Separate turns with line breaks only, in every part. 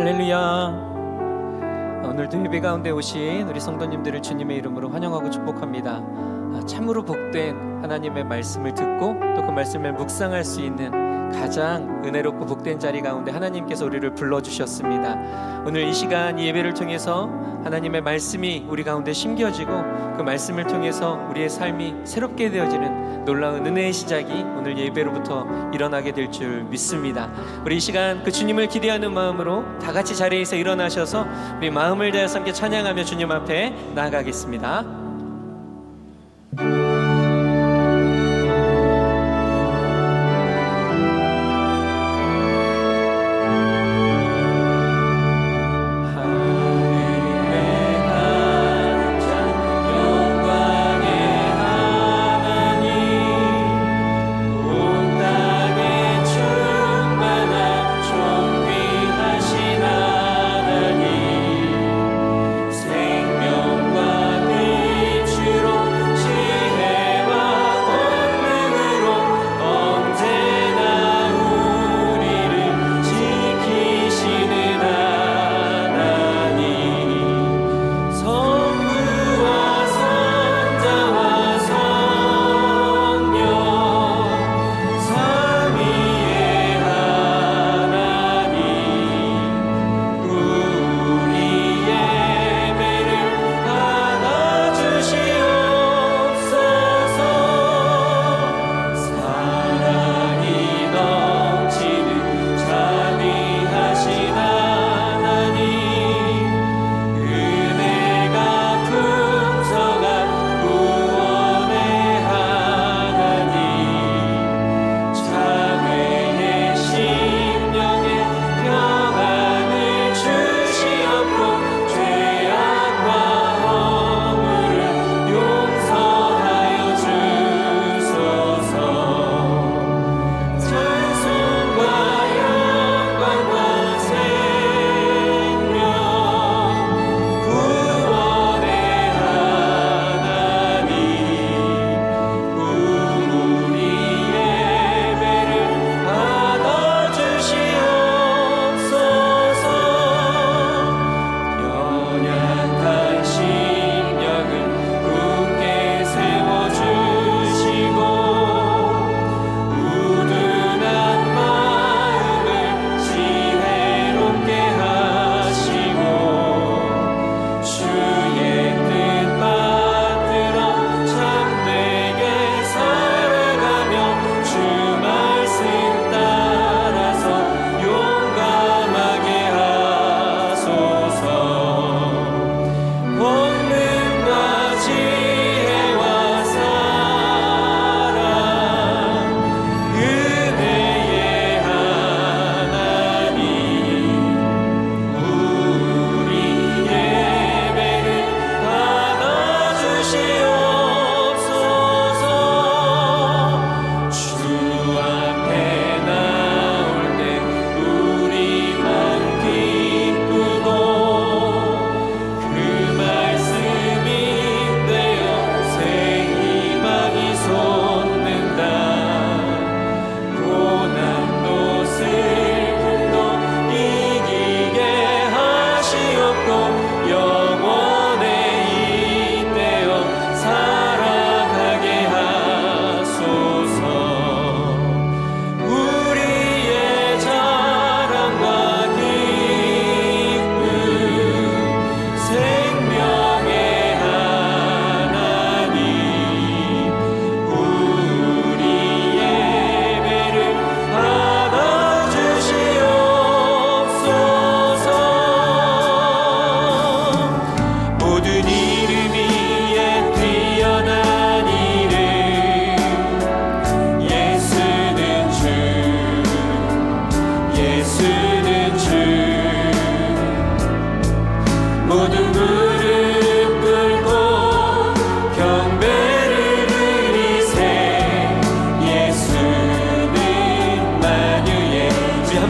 할렐루야. 오늘도 예배 가운데 오신 우리 성도님들을 주님의 이름으로 환영하고 축복합니다. 참으로 복된 하나님의 말씀을 듣고 또 그 말씀을 묵상할 수 있는 가장 은혜롭고 복된 자리 가운데 하나님께서 우리를 불러주셨습니다. 오늘 이 시간 이 예배를 통해서 하나님의 말씀이 우리 가운데 심겨지고 그 말씀을 통해서 우리의 삶이 새롭게 되어지는 놀라운 은혜의 시작이 오늘 예배로부터 일어나게 될 줄 믿습니다. 우리 이 시간 그 주님을 기대하는 마음으로 다 같이 자리에서 일어나셔서 우리 마음을 다해서 함께 찬양하며 주님 앞에 나아가겠습니다.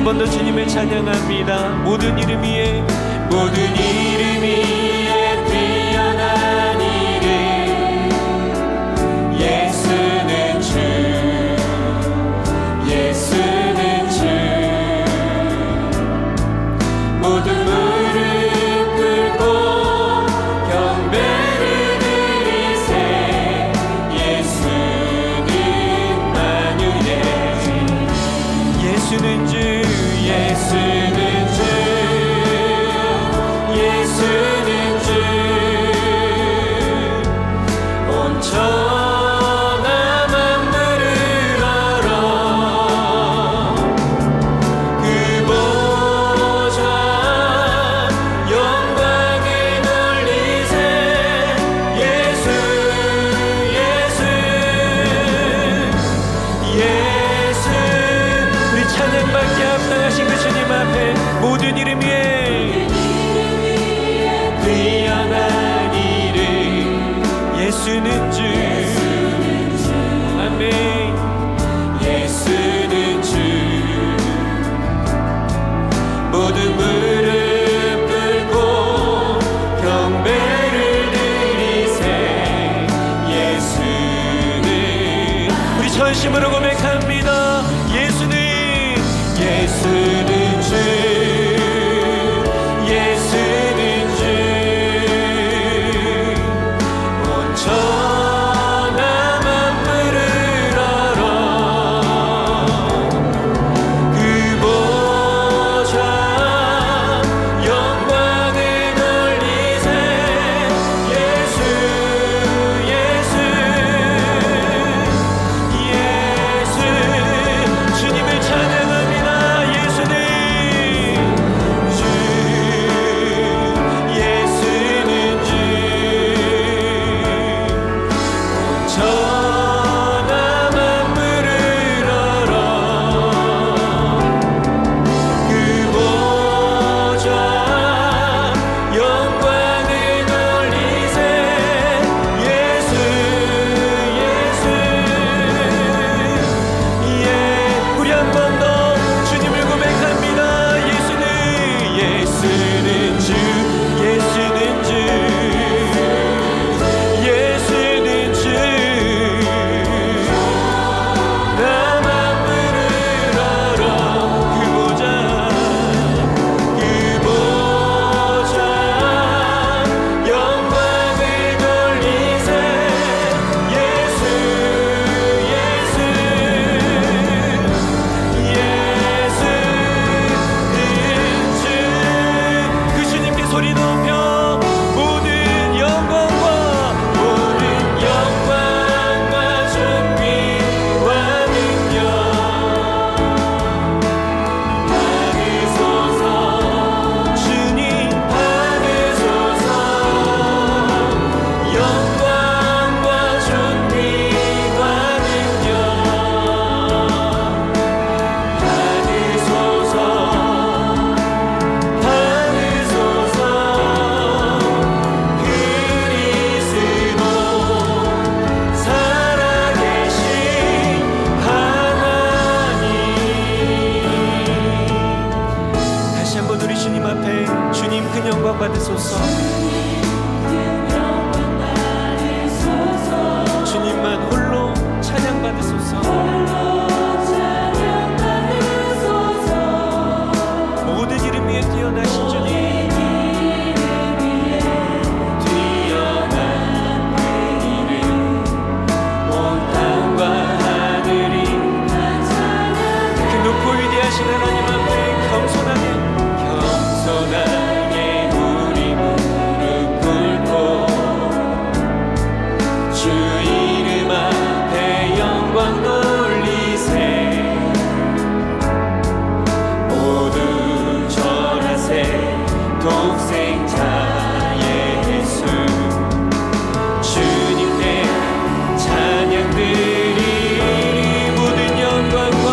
한 번 더 주님을 찬양합니다. 모든 이름 위에 뛰어난 이름 예수는 주 예수는 주 모든 예수는 주 예수는 주 예수는 주 온 천하 만물을 알아 그 보좌 영광을 돌리세 예수 예수 예수 우리 찬양받게 합당하신 그 주님 앞에 모든 이름 위에 뛰어난 이름 예수는 주 아멘 예수는 주 모든 무릎 꿇고 경배를 드리세 예수는 우리 전심으로 고백합니다 예수는 예수는 주 예수는 주 온 천하 만물을 알아 그 보좌 영광을 돌리세 예수 예수 예수 주님을 찬양합니다 예수는 주 예수는 주 온 천하 만물을 알아 그 보좌 영광을 돌리세 예수 예수 예 우리 한 번 더 주님을 고백합니다 예수는 예수는 주 예수는 주 예수는 주 나 만물을 알아 그 보좌 영광을 돌리세 예수 예수 예수는 주 그 주님께 소리 높여 모든 영광과 존귀와 능력 받으소서 주님 받으소서 영광과 존귀와 능력 받으소서 그리스도 살아계신 하나님 다시 한번 우리 주님 앞에 주님 큰 영광 받으소서 주님만 홀로 찬양 받으소서 모든 이름 위에 뛰어나신 주님 뛰어난 그 이름 온 땅과 하늘이 그 높고 위대하신 하나님 앞에 겸손하게 우리 무릎 꿇고 주 이름 앞에 영광 돌리세 모두 절하세 독생자 예수 주님께 찬양 드리리 모든 영광과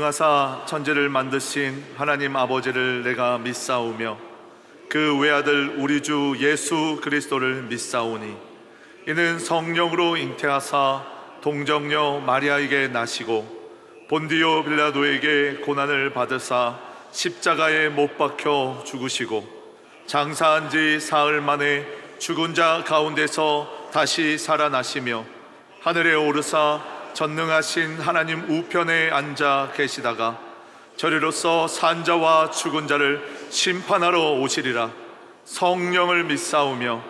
전능하사 천지를 만드신 하나님 아버지를 내가 믿사오며 그 외아들 우리 주 예수 그리스도를 믿사오니 이는 성령으로 잉태하사 동정녀 마리아에게 나시고 본디오 빌라도에게 고난을 받으사 십자가에 못 박혀 죽으시고 장사한 지 사흘 만에 죽은 자 가운데서 다시 살아나시며 하늘에 오르사 전능하신 하나님 우편에 앉아 계시다가 저리로서 산자와 죽은 자를 심판하러 오시리라. 성령을 믿사오며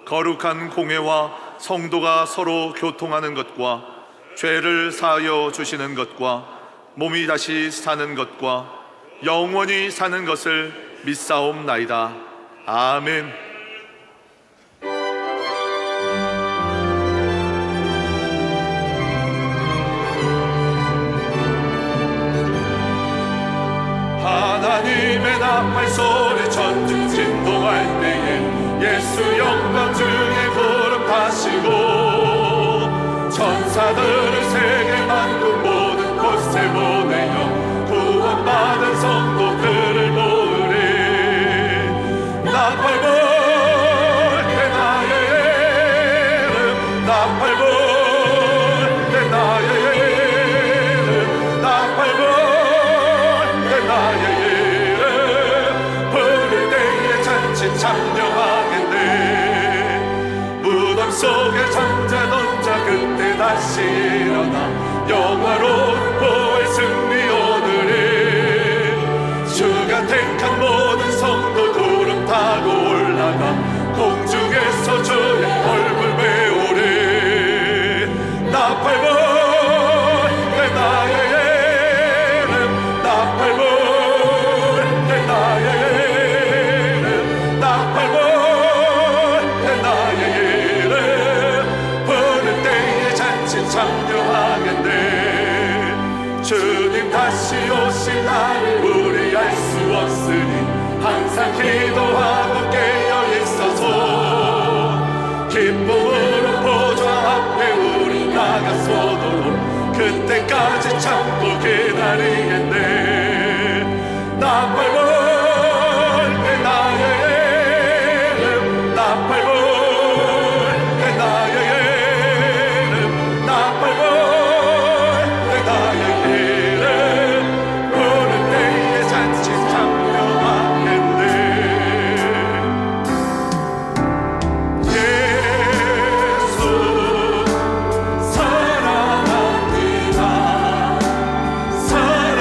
거룩한 공회와 성도가 서로 교통하는 것과 죄를 사하여 주시는 것과 몸이 다시 사는 것과 영원히 사는 것을 믿사옵나이다. 아멘. 하나님의 나팔 소리 전중 진동할 때에 예수 영광 중에 구름 타시고 천사들을 세계 만국 모든 곳에 보내어 구원받은 성도들을 모으리. 나팔 불 때 나의 이름, 나팔 불 때 나의 이름, 나팔 불 때 나의 이름 부를 때에 잔치 참여하겠네. 무덤 속에 잠자던 자 그때 다시 일어나 영화로운 부활 승리 오늘이. 주가 택한 모든 성도 구름 타고 올라가 공중에서 주의 얼굴 배우리. 나팔 불 때 나의 이름, 나팔 불 때 나의 이름, 나팔 불 때 나의 이름 부를 때에 잔치 참여하겠네. 주님 다시 오실 날을 우리 알 수 없으니 항상 기도하고 깨어 있어서 기쁨으로 보좌 앞에 우리 나가서도록 그때까지 참고 기다리겠네. 나팔 불 때 나의 이름, 나팔 불 때 나의 이름, 나팔 불 때 나의 이름 부를 때에 잔치 참여하겠네. 예수 사랑합니다. 사랑합니다.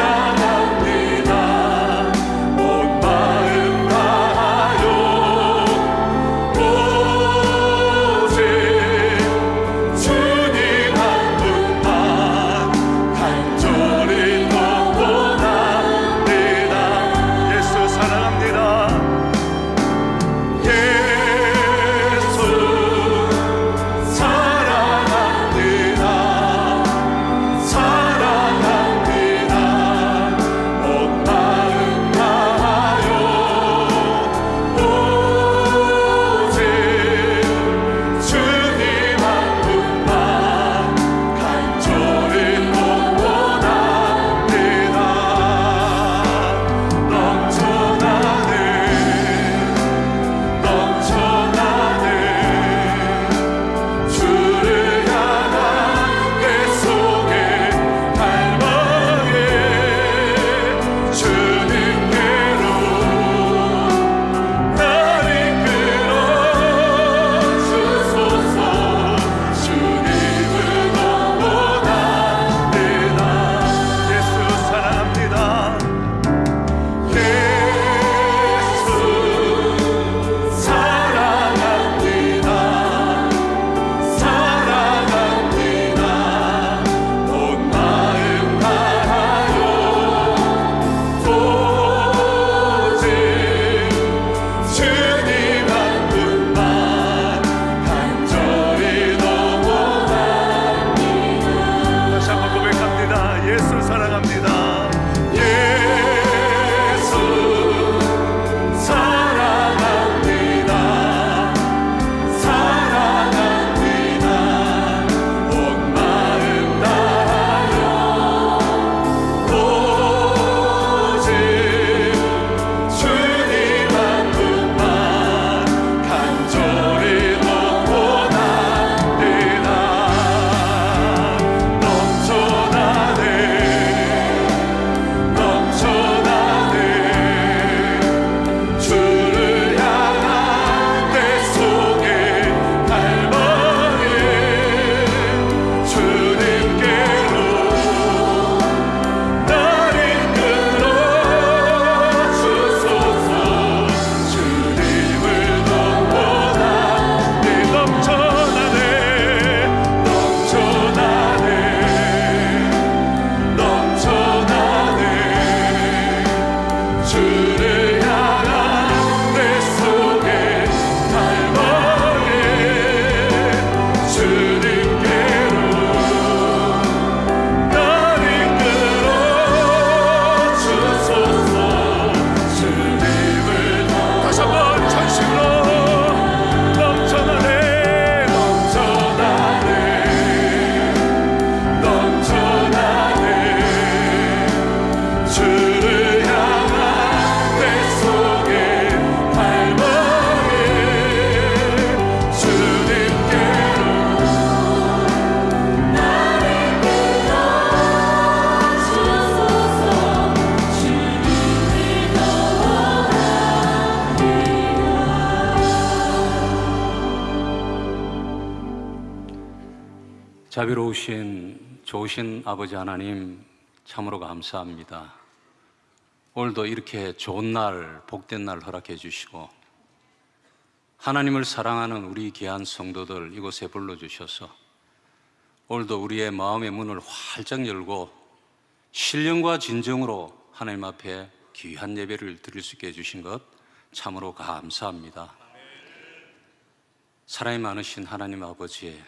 자비로우신 좋으신 아버지 하나님, 참으로 감사합니다. 오늘도 이렇게 좋은 날, 복된 날 허락해 주시고 하나님을 사랑하는 우리 귀한 성도들 이곳에 불러주셔서 오늘도 우리의 마음의 문을 활짝 열고 신령과 진정으로 하나님 앞에 귀한 예배를 드릴 수 있게 해주신 것 참으로 감사합니다. 사랑이 많으신 하나님 아버지,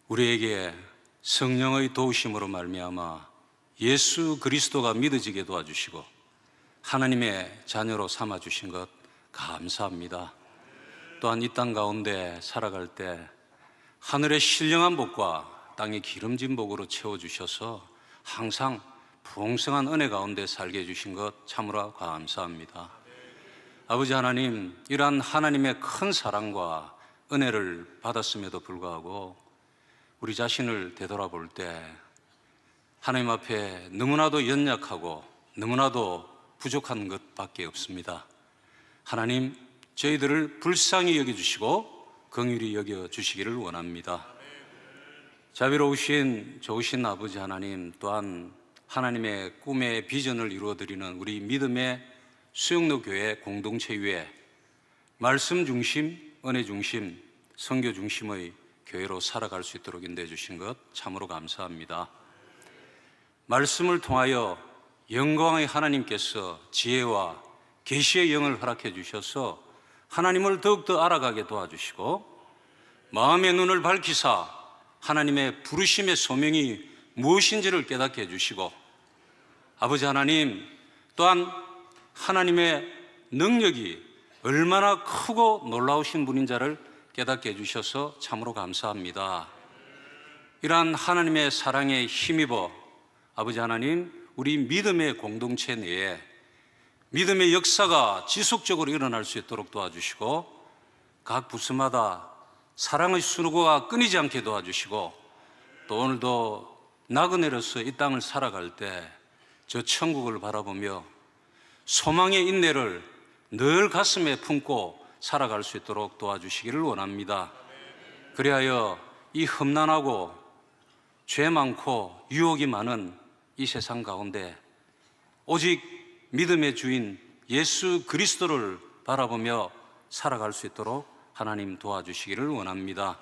우리에게 성령의 도우심으로 말미암아 예수 그리스도가 믿어지게 도와주시고 하나님의 자녀로 삼아주신 것 감사합니다. 또한 이 땅 가운데 살아갈 때 하늘의 신령한 복과 땅의 기름진 복으로 채워주셔서 항상 풍성한 은혜 가운데 살게 해주신 것 참으로 감사합니다. 아버지 하나님, 이러한 하나님의 큰 사랑과 은혜를 받았음에도 불구하고 우리 자신을 되돌아볼 때 하나님 앞에 너무나도 연약하고 너무나도 부족한 것밖에 없습니다. 하나님, 저희들을 불쌍히 여겨주시고 긍휼히 여겨주시기를 원합니다. 자비로우신 좋으신 아버지 하나님, 또한 하나님의 꿈의 비전을 이루어드리는 우리 믿음의 수영로 교회 공동체 위에 말씀 중심, 은혜 중심, 선교 중심의 교회로 살아갈 수 있도록 인도해 주신 것 참으로 감사합니다. 말씀을 통하여 영광의 하나님께서 지혜와 계시의 영을 허락해 주셔서 하나님을 더욱더 알아가게 도와주시고 마음의 눈을 밝히사 하나님의 부르심의 소명이 무엇인지를 깨닫게 해주시고 아버지 하나님, 또한 하나님의 능력이 얼마나 크고 놀라우신 분인 자를 깨닫게 해주셔서 참으로 감사합니다. 이러한 하나님의 사랑에 힘입어 아버지 하나님, 우리 믿음의 공동체 내에 믿음의 역사가 지속적으로 일어날 수 있도록 도와주시고 각 부서마다 사랑의 수고가 끊이지 않게 도와주시고 또 오늘도 나그네로서 이 땅을 살아갈 때 저 천국을 바라보며 소망의 인내를 늘 가슴에 품고 살아갈 수 있도록 도와주시기를 원합니다. 그리하여 이 험난하고 죄 많고 유혹이 많은 이 세상 가운데 오직 믿음의 주인 예수 그리스도를 바라보며 살아갈 수 있도록 하나님 도와주시기를 원합니다.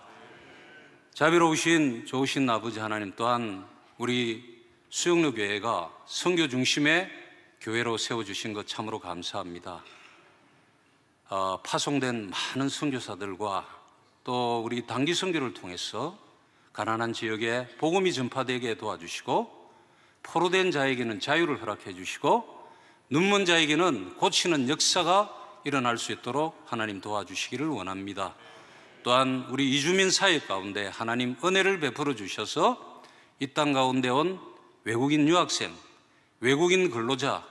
자비로우신 좋으신 아버지 하나님, 또한 우리 수영로 교회가 선교 중심의 교회로 세워주신 것 참으로 감사합니다. 파송된 많은 선교사들과 또 우리 단기 선교를 통해서 가난한 지역에 복음이 전파되게 도와주시고 포로된 자에게는 자유를 허락해 주시고 눈먼 자에게는 고치는 역사가 일어날 수 있도록 하나님 도와주시기를 원합니다. 또한 우리 이주민 사역 가운데 하나님 은혜를 베풀어 주셔서 이 땅 가운데 온 외국인 유학생, 외국인 근로자,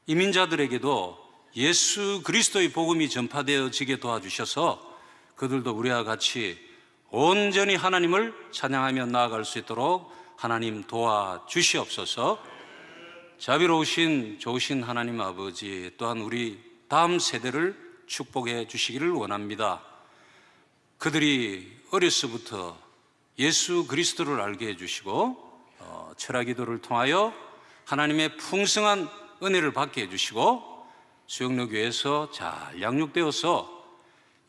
이민자들에게도 예수 그리스도의 복음이 전파되어지게 도와주셔서 그들도 우리와 같이 온전히 하나님을 찬양하며 나아갈 수 있도록 하나님 도와주시옵소서. 자비로우신 좋으신 하나님 아버지, 또한 우리 다음 세대를 축복해 주시기를 원합니다. 그들이 어려서부터 예수 그리스도를 알게 해주시고 철학 기도를 통하여 하나님의 풍성한 은혜를 받게 해주시고 수영로 교회에서 잘 양육되어서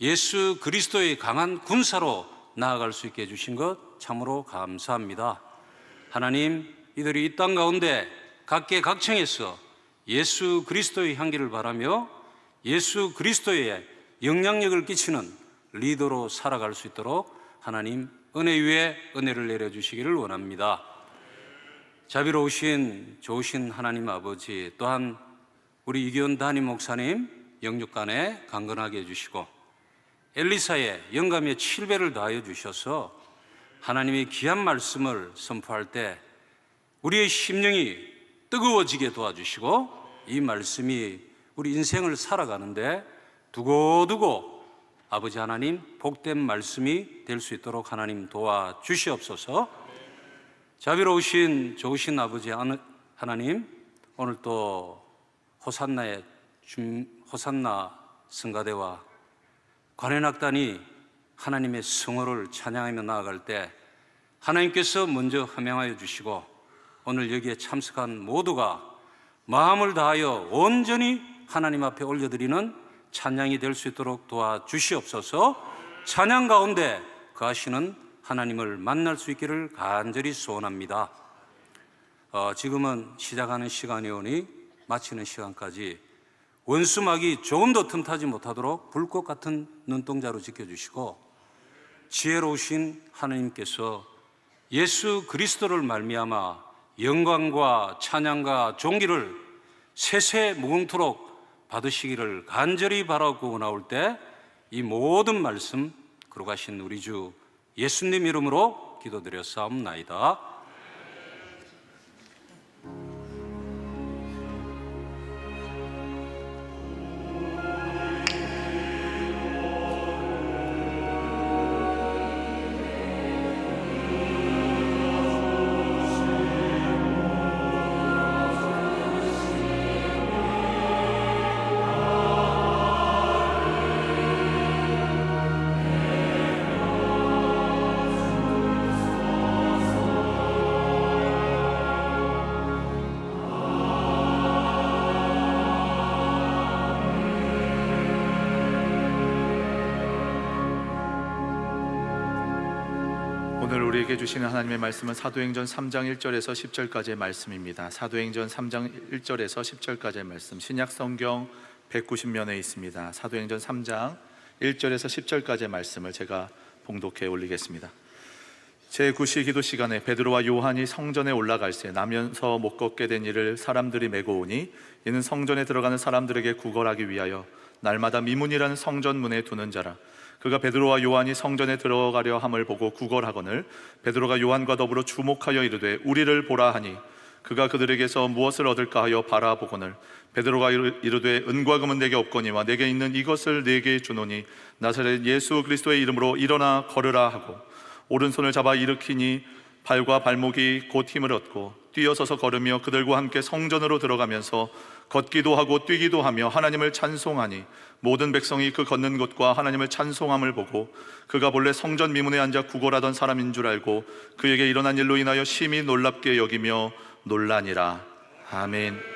예수 그리스도의 강한 군사로 나아갈 수 있게 해주신 것 참으로 감사합니다. 하나님, 이들이 이 땅 가운데 각계각층에서 예수 그리스도의 향기를 바라며 예수 그리스도의 영향력을 끼치는 리더로 살아갈 수 있도록 하나님 은혜 위에 은혜를 내려주시기를 원합니다. 자비로우신 좋으신 하나님 아버지, 또한 우리 이기원 담임 목사님 영육간에 강건하게 해주시고 엘리사의 영감의 7배를 더하여 주셔서 하나님의 귀한 말씀을 선포할 때 우리의 심령이 뜨거워지게 도와주시고 이 말씀이 우리 인생을 살아가는데 두고두고 아버지 하나님 복된 말씀이 될 수 있도록 하나님 도와주시옵소서. 자비로우신 좋으신 아버지 하나님, 오늘 또 호산나 성가대와 관현악단이 하나님의 성호를 찬양하며 나아갈 때 하나님께서 먼저 허명하여 주시고 오늘 여기에 참석한 모두가 마음을 다하여 온전히 하나님 앞에 올려드리는 찬양이 될 수 있도록 도와주시옵소서. 찬양 가운데 거하시는 하나님을 만날 수 있기를 간절히 소원합니다. 지금은 시작하는 시간이 오니 마치는 시간까지 원수막이 조금도 틈타지 못하도록 불꽃 같은 눈동자로 지켜주시고 지혜로우신 하나님께서 예수 그리스도를 말미암아 영광과 찬양과 존귀를 세세 무궁토록 받으시기를 간절히 바라고 나올 때 이 모든 말씀 거룩하신 우리 주 예수님 이름으로 기도드렸사옵나이다.
오늘 우리에게 주시는 하나님의 말씀은 사도행전 3장 1절에서 10절까지의 말씀입니다. 사도행전 3장 1절에서 10절까지의 말씀, 신약 성경 190면에 있습니다. 사도행전 3장 1절에서 10절까지의 말씀을 제가 봉독해 올리겠습니다. 제9시 기도 시간에 베드로와 요한이 성전에 올라갈새 나면서 못 걷게 된 이를 사람들이 메고 오니 이는 성전에 들어가는 사람들에게 구걸하기 위하여 날마다 미문이라는 성전 문에 두는 자라. 그가 베드로와 요한이 성전에 들어가려 함을 보고 구걸하거늘 베드로가 요한과 더불어 주목하여 이르되 우리를 보라 하니 그가 그들에게서 무엇을 얻을까 하여 바라보거늘 베드로가 이르되 은과 금은 내게 없거니와 내게 있는 이것을 내게 주노니 나사렛 예수 그리스도의 이름으로 일어나 걸으라 하고 오른손을 잡아 일으키니 발과 발목이 곧 힘을 얻고 뛰어서서 걸으며 그들과 함께 성전으로 들어가면서 걷기도 하고 뛰기도 하며 하나님을 찬송하니 모든 백성이 그 걷는 것과 하나님을 찬송함을 보고 그가 본래 성전 미문에 앉아 구걸하던 사람인 줄 알고 그에게 일어난 일로 인하여 심히 놀랍게 여기며 놀라니라. 아멘.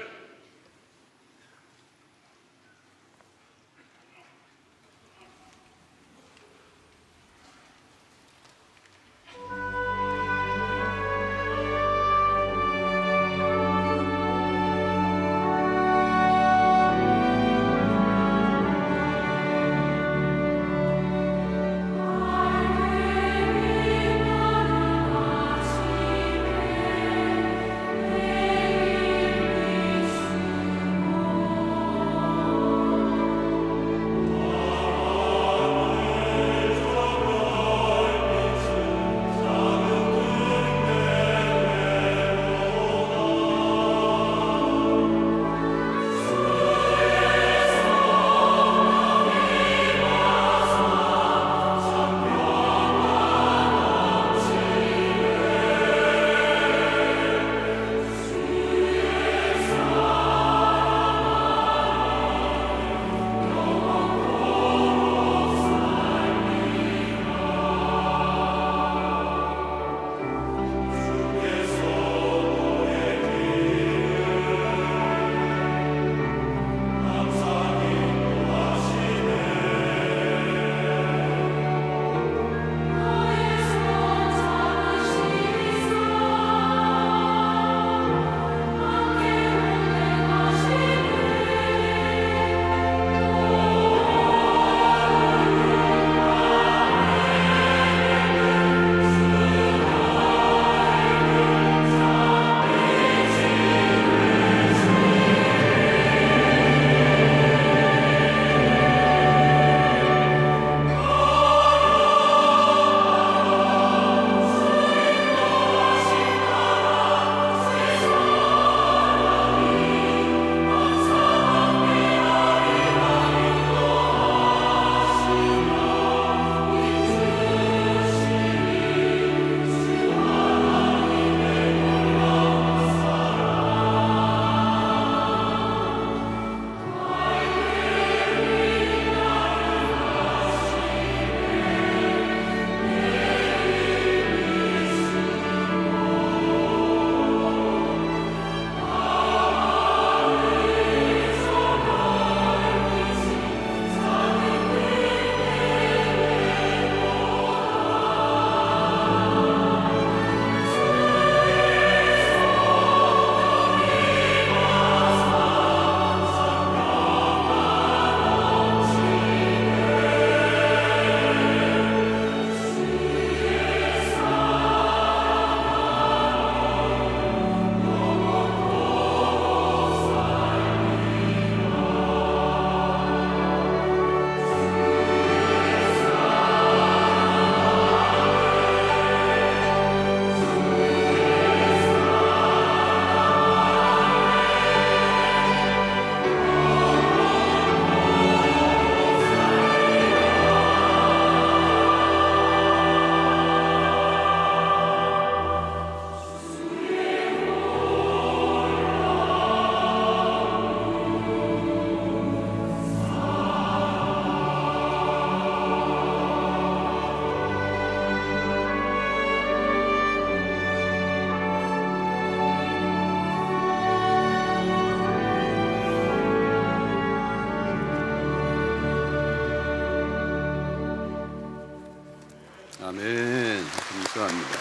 아멘. 감사합니다.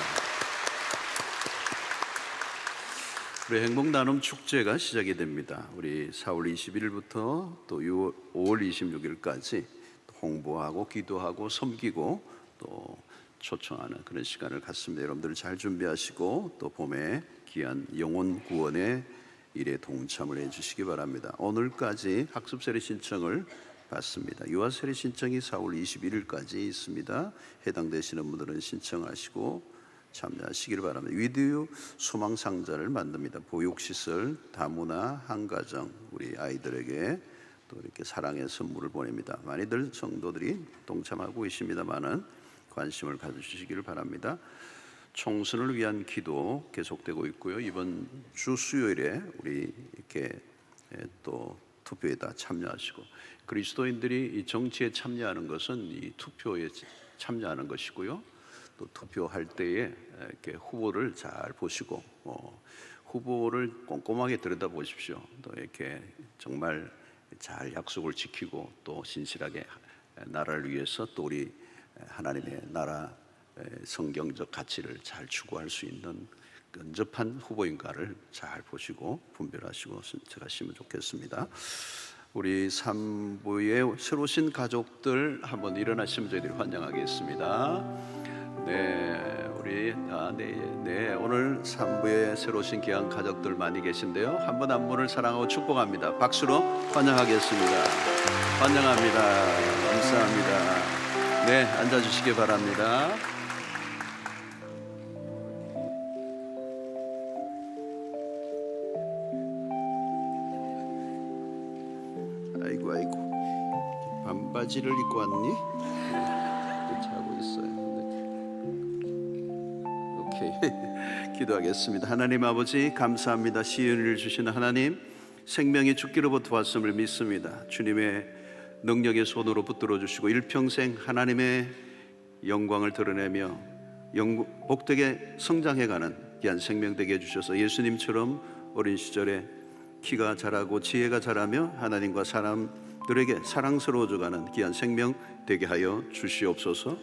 우리 행복 나눔 축제가 시작이 됩니다. 우리 4월 21일부터 또 5월 26일까지 홍보하고 기도하고 섬기고 또 초청하는 그런 시간을 갖습니다. 여러분들 잘 준비하시고 또 봄에 귀한 영혼 구원의 일에 동참을 해주시기 바랍니다. 오늘까지 학습 세례 신청을 받습니다. 유아 세례 신청이 4월 21일까지 있습니다. 해당되시는 분들은 신청하시고 참여하시기를 바랍니다. 위드유 소망 상자를 만듭니다. 보육시설, 다문화, 한가정 우리 아이들에게 또 이렇게 사랑의 선물을 보냅니다. 많이들 성도들이 동참하고 계십니다만은 관심을 가져주시기를 바랍니다. 총선을 위한 기도 계속되고 있고요. 이번 주 수요일에 우리 이렇게 또 투표에다 참여하시고, 그리스도인들이 이 정치에 참여하는 것은 이 투표에 참여하는 것이고요. 또 투표할 때에 이렇게 후보를 잘 보시고 후보를 꼼꼼하게 들여다보십시오. 또 이렇게 정말 잘 약속을 지키고 또 신실하게 나라를 위해서 또 우리 하나님의 나라 성경적 가치를 잘 추구할 수 있는 근접한 후보인가를 잘 보시고 분별하시고 선택하시면 좋겠습니다. 우리 3부의 새로 오신 가족들 한번 일어나시면 저희들이 환영하겠습니다. 네, 우리 오늘 3부에 새로 오신 귀한 가족들 많이 계신데요. 한 분 한 분을 사랑하고 축복합니다. 박수로 환영하겠습니다. 환영합니다. 감사합니다. 네, 앉아주시기 바랍니다. 아이고 반바지를 입고 왔니? 자고 있어요. 오케이. 기도하겠습니다. 하나님 아버지 감사합니다. 시연을 주시는 하나님, 생명이 죽기로부터 왔음을 믿습니다. 주님의 능력의 손으로 붙들어 주시고 일평생 하나님의 영광을 드러내며 복되게 성장해가는 귀한 생명 되게 해주셔서 예수님처럼 어린 시절에 키가 자라고 지혜가 자라며 하나님과 사람들에게 사랑스러워져가는 귀한 생명 되게 하여 주시옵소서.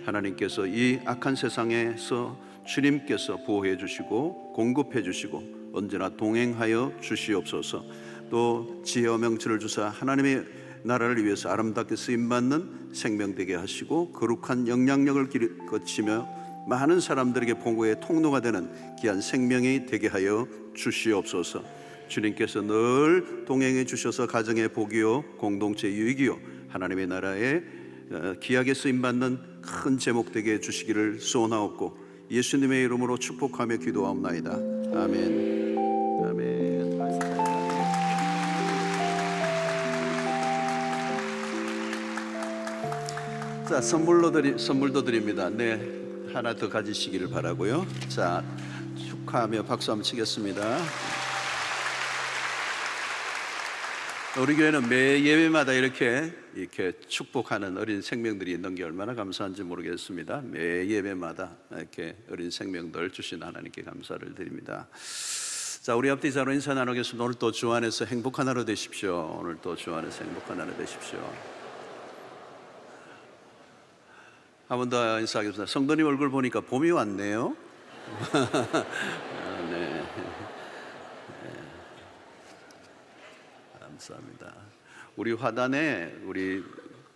하나님께서 이 악한 세상에서 주님께서 보호해 주시고 공급해 주시고 언제나 동행하여 주시옵소서. 또 지혜와 명철을 주사 하나님의 나라를 위해서 아름답게 쓰임받는 생명 되게 하시고 거룩한 영향력을 거치며 많은 사람들에게 복음의 통로가 되는 귀한 생명이 되게 하여 주시옵소서. 주님께서 늘 동행해 주셔서 가정의 복이요 공동체 유익이요 하나님의 나라에 귀하게 쓰임받는 큰 제목 되게 해주시기를 소원하옵고 예수님의 이름으로 축복하며 기도하옵나이다. 아멘. 아멘. 자, 선물도 드립니다. 네, 하나 더 가지시기를 바라고요. 자, 축하하며 박수 한번 치겠습니다. 우리 교회는 매 예배마다 이렇게 축복하는 어린 생명들이 있는 게 얼마나 감사한지 모르겠습니다. 매 예배마다 이렇게 어린 생명들 주신 하나님께 감사를 드립니다. 자, 우리 앞뒤 자로 인사 나누겠습니다. 오늘 또 주 안에서 행복한 하루 되십시오. 오늘 또 주 안에서 행복한 하루 되십시오. 한 번 더 인사하겠습니다. 성도님 얼굴 보니까 봄이 왔네요. 네. 감사합니다. 우리 화단에 우리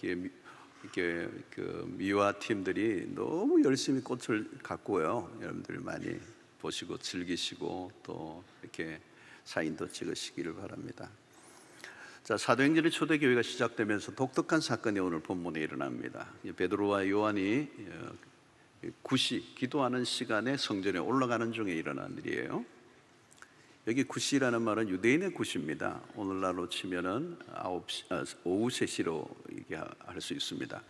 이렇게 그 미화 팀들이 너무 열심히 꽃을 가꾸어요. 여러분들 많이 보시고 즐기시고 또 이렇게 사인도 찍으시기를 바랍니다. 자, 사도행전의 초대교회가 시작되면서 독특한 사건이 오늘 본문에 일어납니다. 베드로와 요한이 굿이 기도하는 시간에 성전에 올라가는 중에 일어난 일이에요. 여기 굿이라는 말은 유대인의 굿입니다. 오늘날로 치면은 오후 3시로 얘기할 수 있습니다.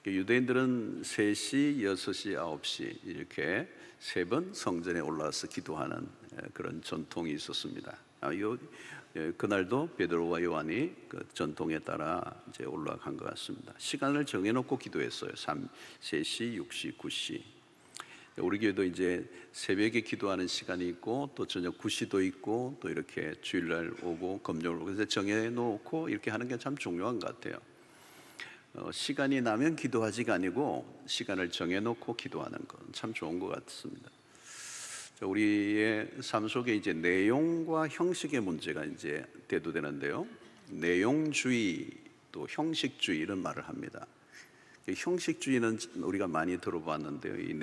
유대인들은 3시, 6시, 9시 이렇게 3번 성전에 올라와서 기도하는 그런 전통이 있었습니다. 그날도 베드로와 요한이 그 전통에 따라 이제 올라간 것 같습니다. 시간을 정해놓고 기도했어요. 3시, 6시, 9시. 우리 교회도 이제 새벽에 기도하는 시간이 있고 또 저녁 9시도 있고 또 이렇게 주일날 오고 금요일 오고 그래서 정해놓고 이렇게 하는 게 참 중요한 것 같아요. 시간이 나면 기도하지가 아니고 시간을 정해놓고 기도하는 건 참 좋은 것 같습니다. 우리의 삶 속에 이제 내용과 형식의 문제가 이제 대두되는데요. 내용주의 또 형식주의 이런 말을 합니다. 형식주의는 우리가 많이 들어봤는데요. 이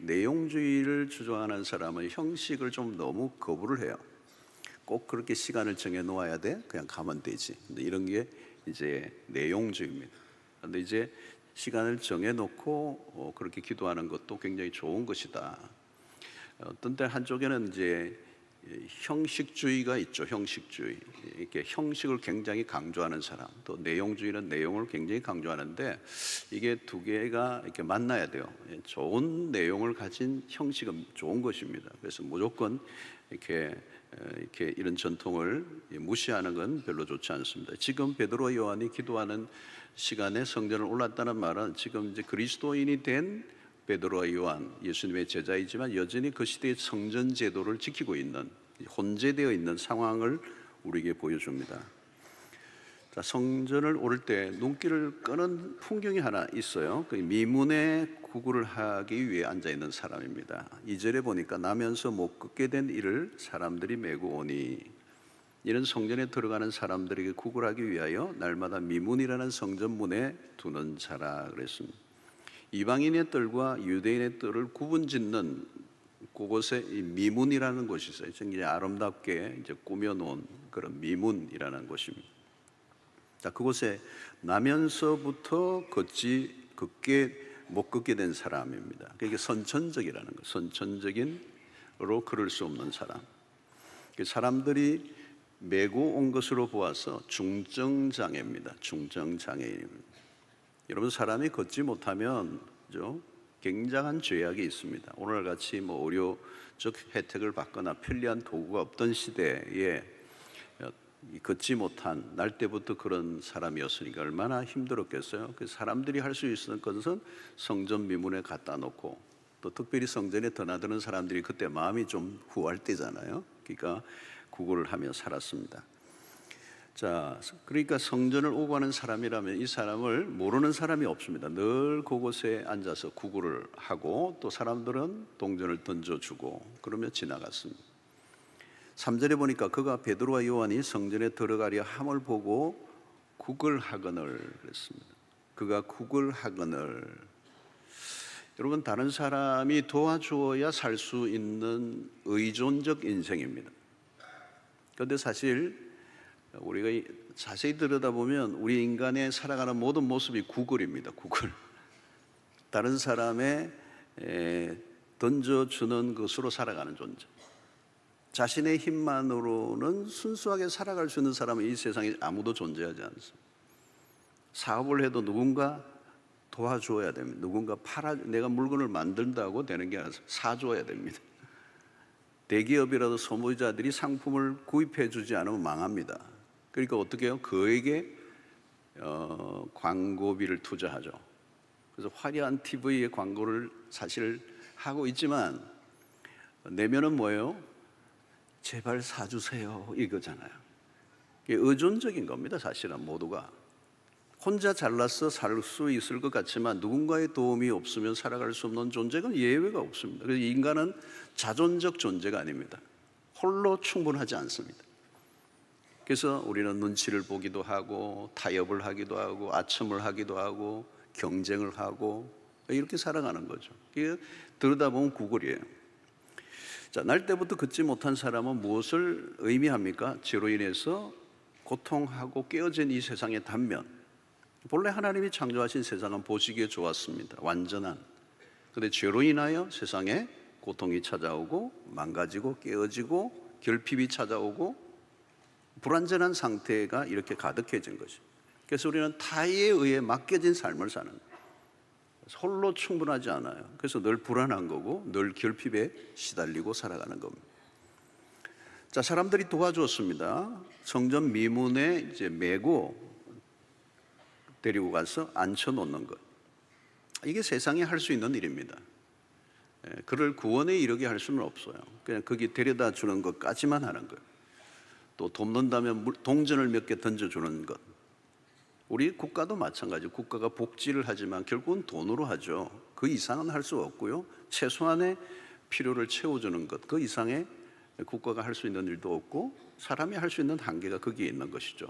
내용주의를 주장하는 사람은 형식을 좀 너무 거부를 해요. 꼭 그렇게 시간을 정해 놓아야 돼? 그냥 가면 되지. 근데 이런 게 이제 내용주의입니다. 근데 이제 시간을 정해 놓고 그렇게 기도하는 것도 굉장히 좋은 것이다. 어떤 때 한쪽에는 이제 형식주의가 있죠. 형식주의. 이렇게 형식을 굉장히 강조하는 사람. 또 내용주의는 내용을 굉장히 강조하는데 이게 두 개가 이렇게 만나야 돼요. 좋은 내용을 가진 형식은 좋은 것입니다. 그래서 무조건 이렇게 이런 전통을 무시하는 건 별로 좋지 않습니다. 지금 베드로와 요한이 기도하는 시간에 성전을 올랐다는 말은 지금 이제 그리스도인이 된 베드로와 요한, 예수님의 제자이지만 여전히 그 시대의 성전 제도를 지키고 있는, 혼재되어 있는 상황을 우리에게 보여줍니다. 자, 성전을 오를 때 눈길을 끄는 풍경이 하나 있어요. 그 미문에 구걸을 하기 위해 앉아 있는 사람입니다. 2절에 보니까 나면서 못 걷게 된 이를 사람들이 메고 오니, 이는 성전에 들어가는 사람들에게 구걸하기 위하여 날마다 미문이라는 성전문에 두는 자라 그랬습니다. 이방인의 뜰과 유대인의 뜰을 구분짓는 그곳에 이 미문이라는 곳이 있어요. 이제 아름답게 이제 꾸며놓은 그런 미문이라는 곳입니다. 자, 그곳에 나면서부터 걷게 못 걷게 된 사람입니다. 이게 선천적이라는 거, 선천적인으로 걸을 수 없는 사람. 사람들이 메고 온 것으로 보아서 중증장애입니다. 중증장애인입니다. 여러분, 사람이 걷지 못하면 굉장한 죄악이 있습니다. 오늘같이 의료적 혜택을 받거나 편리한 도구가 없던 시대에 걷지 못한 날 때부터 그런 사람이었으니까 얼마나 힘들었겠어요. 그 사람들이 할 수 있었던 것은 성전 미문에 갖다 놓고, 또 특별히 성전에 드나드는 사람들이 그때 마음이 좀 후할 때잖아요. 그러니까 구걸을 하며 살았습니다. 자, 그러니까 성전을 오고 가는 사람이라면 이 사람을 모르는 사람이 없습니다. 늘 그곳에 앉아서 구걸을 하고, 또 사람들은 동전을 던져주고 그러며 지나갔습니다. 3절에 보니까 그가 베드로와 요한이 성전에 들어가려 함을 보고 구걸하거늘 그랬습니다. 그가 구걸하거늘. 여러분, 다른 사람이 도와주어야 살 수 있는 의존적 인생입니다. 그런데 사실 우리가 자세히 들여다보면 우리 인간의 살아가는 모든 모습이 구걸입니다. 구걸. 다른 사람의 던져주는 것으로 살아가는 존재. 자신의 힘만으로는 순수하게 살아갈 수 있는 사람은 이 세상에 아무도 존재하지 않습니다. 사업을 해도 누군가 도와줘야 됩니다. 누군가 내가 물건을 만든다고 되는 게 아니라 사줘야 됩니다. 대기업이라도 소비자들이 상품을 구입해 주지 않으면 망합니다. 그러니까 어떻게 해요? 그에게 광고비를 투자하죠. 그래서 화려한 TV에 광고를 사실 하고 있지만 내면은 뭐예요? 제발 사주세요 이거잖아요. 이게 의존적인 겁니다. 사실은 모두가 혼자 잘나서 살 수 있을 것 같지만 누군가의 도움이 없으면 살아갈 수 없는 존재가 예외가 없습니다. 그래서 인간은 자존적 존재가 아닙니다. 홀로 충분하지 않습니다. 그래서 우리는 눈치를 보기도 하고 타협을 하기도 하고 아첨을 하기도 하고 경쟁을 하고 이렇게 살아가는 거죠. 이게 들여다보면 구걸이에요. 자, 날 때부터 걷지 못한 사람은 무엇을 의미합니까? 죄로 인해서 고통하고 깨어진 이 세상의 단면. 본래 하나님이 창조하신 세상은 보시기에 좋았습니다. 완전한. 그런데 죄로 인하여 세상에 고통이 찾아오고 망가지고 깨어지고 결핍이 찾아오고 불완전한 상태가 이렇게 가득해진 것이죠. 그래서 우리는 타에 의해 맡겨진 삶을 사는 거예요. 홀로 충분하지 않아요. 그래서 늘 불안한 거고 늘 결핍에 시달리고 살아가는 겁니다. 자, 사람들이 도와주었습니다. 성전 미문에 이제 메고 데리고 가서 앉혀놓는 것. 이게 세상에 할 수 있는 일입니다. 그를 구원에 이르게 할 수는 없어요. 그냥 거기 데려다 주는 것까지만 하는 거예요. 또 돕는다면 동전을 몇 개 던져주는 것. 우리 국가도 마찬가지. 국가가 복지를 하지만 결국은 돈으로 하죠. 그 이상은 할 수 없고요. 최소한의 필요를 채워주는 것, 그 이상의 국가가 할 수 있는 일도 없고 사람이 할 수 있는 한계가 거기에 있는 것이죠.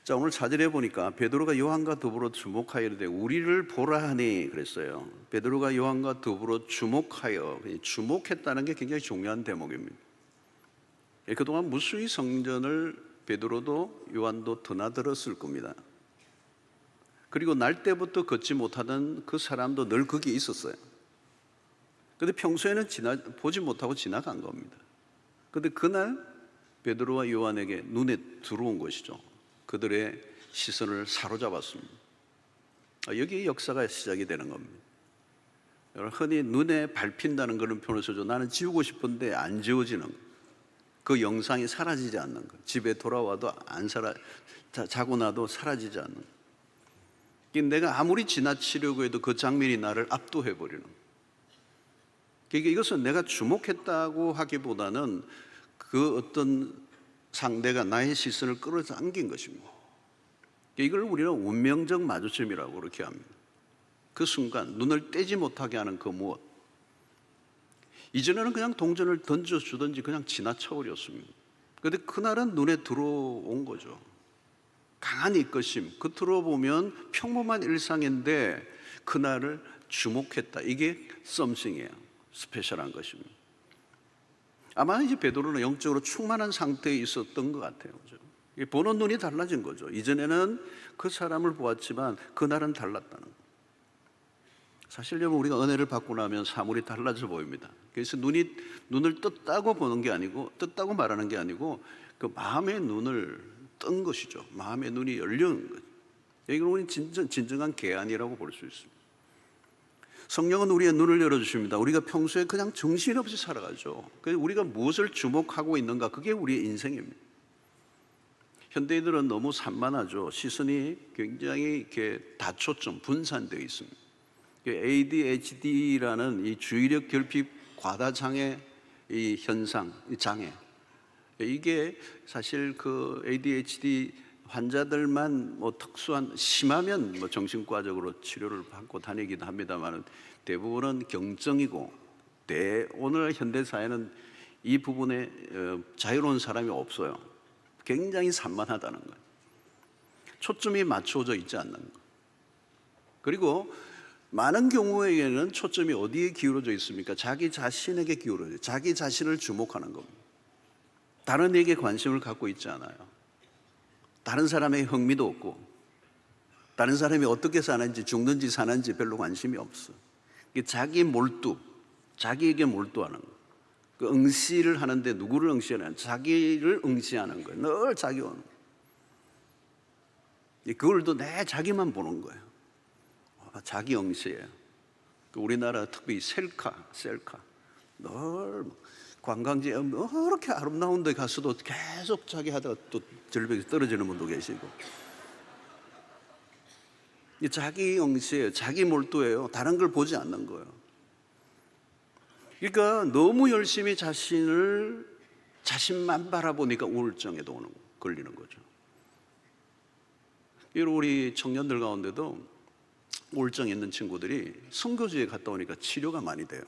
자, 오늘 4절에 보니까 베드로가 요한과 더불어 주목하여 이르되 우리를 보라 하니 그랬어요. 베드로가 요한과 더불어 주목하여, 주목했다는 게 굉장히 중요한 대목입니다. 그동안 무수히 성전을 베드로도 요한도 드나들었을 겁니다. 그리고 날 때부터 걷지 못하던 그 사람도 늘 거기에 있었어요. 그런데 평소에는 보지 못하고 지나간 겁니다. 그런데 그날 베드로와 요한에게 눈에 들어온 것이죠. 그들의 시선을 사로잡았습니다. 여기에 역사가 시작이 되는 겁니다. 흔히 눈에 밟힌다는 그런 표현을 쓰죠. 나는 지우고 싶은데 안 지워지는 거. 그 영상이 사라지지 않는 거. 집에 돌아와도 자고 나도 사라지지 않는 거. 내가 아무리 지나치려고 해도 그 장면이 나를 압도해버리는 거. 이것은 내가 주목했다고 하기보다는 그 어떤 상대가 나의 시선을 끌어당긴 것입니다. 이걸 우리는 운명적 마주침이라고 그렇게 합니다. 그 순간 눈을 떼지 못하게 하는 그 무엇. 이전에는 그냥 동전을 던져주든지 그냥 지나쳐버렸습니다. 그런데 그날은 눈에 들어온 거죠. 강한 이끄심. 겉으로 보면 평범한 일상인데 그날을 주목했다. 이게 썸씽이에요. 스페셜한 것입니다. 아마 이제 베드로는 영적으로 충만한 상태에 있었던 것 같아요. 그죠? 보는 눈이 달라진 거죠. 이전에는 그 사람을 보았지만 그날은 달랐다는 거. 사실 여러분, 우리가 은혜를 받고 나면 사물이 달라져 보입니다. 그래서 눈을 떴다고 보는 게 아니고, 떴다고 말하는 게 아니고 그 마음의 눈을 뜬 것이죠. 마음의 눈이 열린 거죠. 이걸 우리는 진정한 개안이라고 볼 수 있습니다. 성령은 우리의 눈을 열어주십니다. 우리가 평소에 그냥 정신없이 살아가죠. 그래서 우리가 무엇을 주목하고 있는가, 그게 우리의 인생입니다. 현대인들은 너무 산만하죠. 시선이 굉장히 이렇게 다초점, 분산되어 있습니다. ADHD라는 이 주의력 결핍 과다 장애 이 현상, 이 장애. 이게 사실 그 ADHD 환자들만 뭐 특수한 심하면 뭐 정신과적으로 치료를 받고 다니기도 합니다만 대부분은 경증이고 오늘 현대 사회는 이 부분에 자유로운 사람이 없어요. 굉장히 산만하다는 거예요. 초점이 맞춰져 있지 않는 거. 그리고 많은 경우에는 초점이 어디에 기울어져 있습니까? 자기 자신에게 기울어져, 자기 자신을 주목하는 겁니다. 다른 에게 관심을 갖고 있지 않아요. 다른 사람에게 흥미도 없고, 다른 사람이 어떻게 사는지, 죽는지 사는지 별로 관심이 없어. 자기 몰두, 자기에게 몰두하는 거. 그 응시를 하는데 누구를 응시하냐? 자기를 응시하는 거예요. 늘 자기 오는 거예요. 그걸도 내 자기만 보는 거예요. 자기 응시예요. 우리나라 특히 셀카. 늘 관광지에 이렇게 아름다운 데 가서도 계속 자기 하다가 또 절벽에 떨어지는 분도 계시고. 자기 응시예요. 자기 몰두예요. 다른 걸 보지 않는 거예요. 그러니까 너무 열심히 자신만 바라보니까 우울증에도 걸리는 거죠. 우리 청년들 가운데도 우울증 있는 친구들이 선교지에 갔다 오니까 치료가 많이 돼요.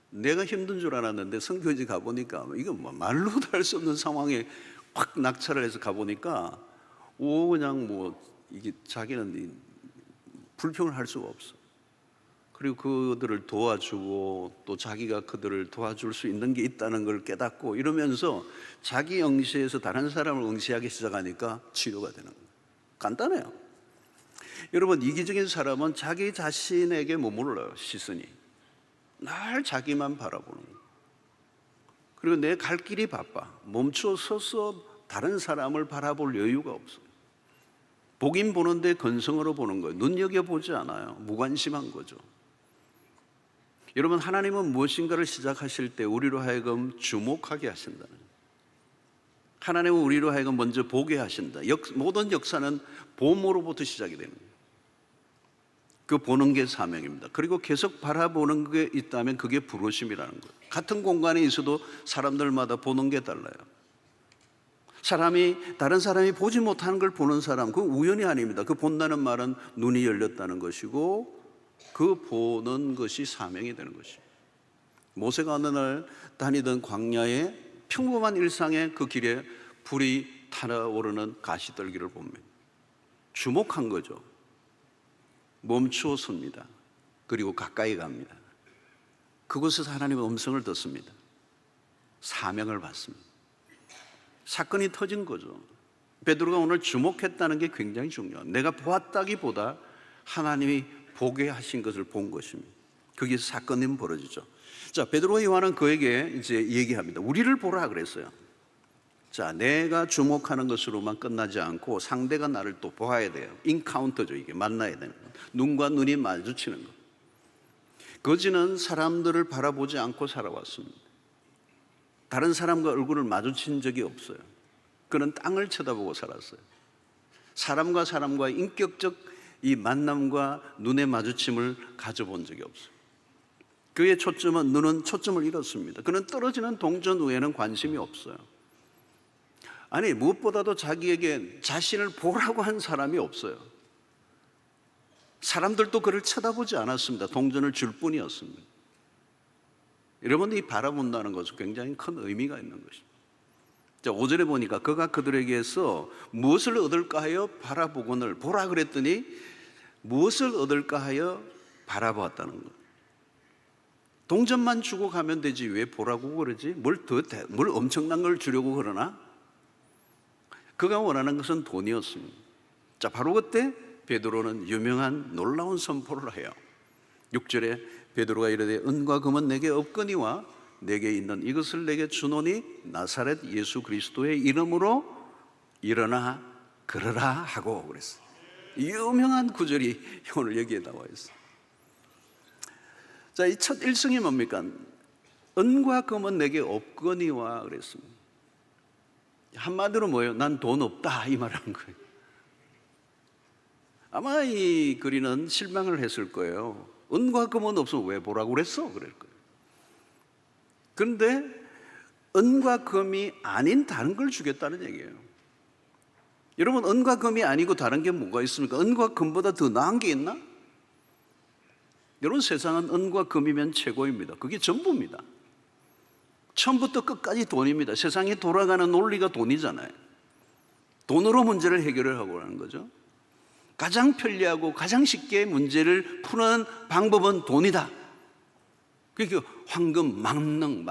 내가 힘든 줄 알았는데 선교지 가보니까 이건 뭐 말로도 할 수 없는 상황에 확 낙찰을 해서 가보니까 그냥 이게 자기는 불평을 할 수가 없어. 그리고 그들을 도와주고 또 자기가 그들을 도와줄 수 있는 게 있다는 걸 깨닫고 이러면서 자기 응시에서 다른 사람을 응시하기 시작하니까 치료가 되는 거예요. 간단해요. 여러분, 이기적인 사람은 자기 자신에게 머물러요. 시선이 날 자기만 바라보는 거예요. 그리고 내 갈 길이 바빠. 멈춰 서서 다른 사람을 바라볼 여유가 없어요. 보긴 보는데 건성으로 보는 거예요. 눈여겨보지 않아요. 무관심한 거죠. 여러분, 하나님은 무엇인가를 시작하실 때 우리로 하여금 주목하게 하신다는 거예요. 하나님은 우리로 하여금 먼저 보게 하신다. 모든 역사는 봄으로부터 시작이 되는 거예요. 그 보는 게 사명입니다. 그리고 계속 바라보는 게 있다면 그게 부르심이라는 거예요. 같은 공간에 있어도 사람들마다 보는 게 달라요. 다른 사람이 보지 못하는 걸 보는 사람, 그건 우연이 아닙니다. 그 본다는 말은 눈이 열렸다는 것이고 그 보는 것이 사명이 되는 것입니다. 모세가 어느 날 다니던 광야에 평범한 일상의 그 길에 불이 타오르는 가시떨기를 봅니다. 주목한 거죠. 멈추어 섭니다. 그리고 가까이 갑니다. 그곳에서 하나님의 음성을 듣습니다. 사명을 받습니다. 사건이 터진 거죠. 베드로가 오늘 주목했다는 게 굉장히 중요합니다. 내가 보았다기보다 하나님이 보게 하신 것을 본 것입니다. 거기서 사건이 벌어지죠. 자, 베드로와 요한은 그에게 이제 얘기합니다. 우리를 보라 그랬어요. 자, 내가 주목하는 것으로만 끝나지 않고 상대가 나를 또 보아야 돼요. 인카운터죠. 이게 만나야 되는 거. 눈과 눈이 마주치는 것. 거지는 사람들을 바라보지 않고 살아왔습니다. 다른 사람과 얼굴을 마주친 적이 없어요. 그는 땅을 쳐다보고 살았어요. 사람과 사람과의 인격적 이 만남과 눈의 마주침을 가져본 적이 없어요. 그의 눈은 초점을 잃었습니다. 그는 떨어지는 동전 위에는 관심이 없어요. 아니, 무엇보다도 자기에게 자신을 보라고 한 사람이 없어요. 사람들도 그를 쳐다보지 않았습니다. 동전을 줄 뿐이었습니다. 여러분들이 바라본다는 것은 굉장히 큰 의미가 있는 것입니다. 자, 5절에 보니까 그가 그들에게서 무엇을 얻을까 하여 바라보거늘 보라 그랬더니 무엇을 얻을까 하여 바라보았다는 것. 동전만 주고 가면 되지 왜 보라고 그러지? 뭘 엄청난 걸 주려고 그러나? 그가 원하는 것은 돈이었습니다. 자, 바로 그때 베드로는 유명한 놀라운 선포를 해요. 6절에 베드로가 이르되 은과 금은 내게 없거니와 내게 있는 이것을 내게 주노니 나사렛 예수 그리스도의 이름으로 일어나 걸으라 하고 그랬어요. 유명한 구절이 오늘 여기에 나와 있어요. 자, 이 첫 일성이 뭡니까? 은과 금은 내게 없거니와 그랬습니다. 한마디로 뭐예요? 난 돈 없다 이 말하는 거예요. 아마 이 그리는 실망을 했을 거예요. 은과 금은 없으면 왜 보라고 그랬어? 그럴 거예요. 그런데 은과 금이 아닌 다른 걸 주겠다는 얘기예요. 여러분, 은과 금이 아니고 다른 게 뭐가 있습니까? 은과 금보다 더 나은 게 있나? 여러분, 세상은 은과 금이면 최고입니다. 그게 전부입니다. 처음부터 끝까지 돈입니다. 세상이 돌아가는 논리가 돈이잖아요. 돈으로 문제를 해결하고 하는 거죠. 가장 편리하고 가장 쉽게 문제를 푸는 방법은 돈이다. 그게 황금, 만능.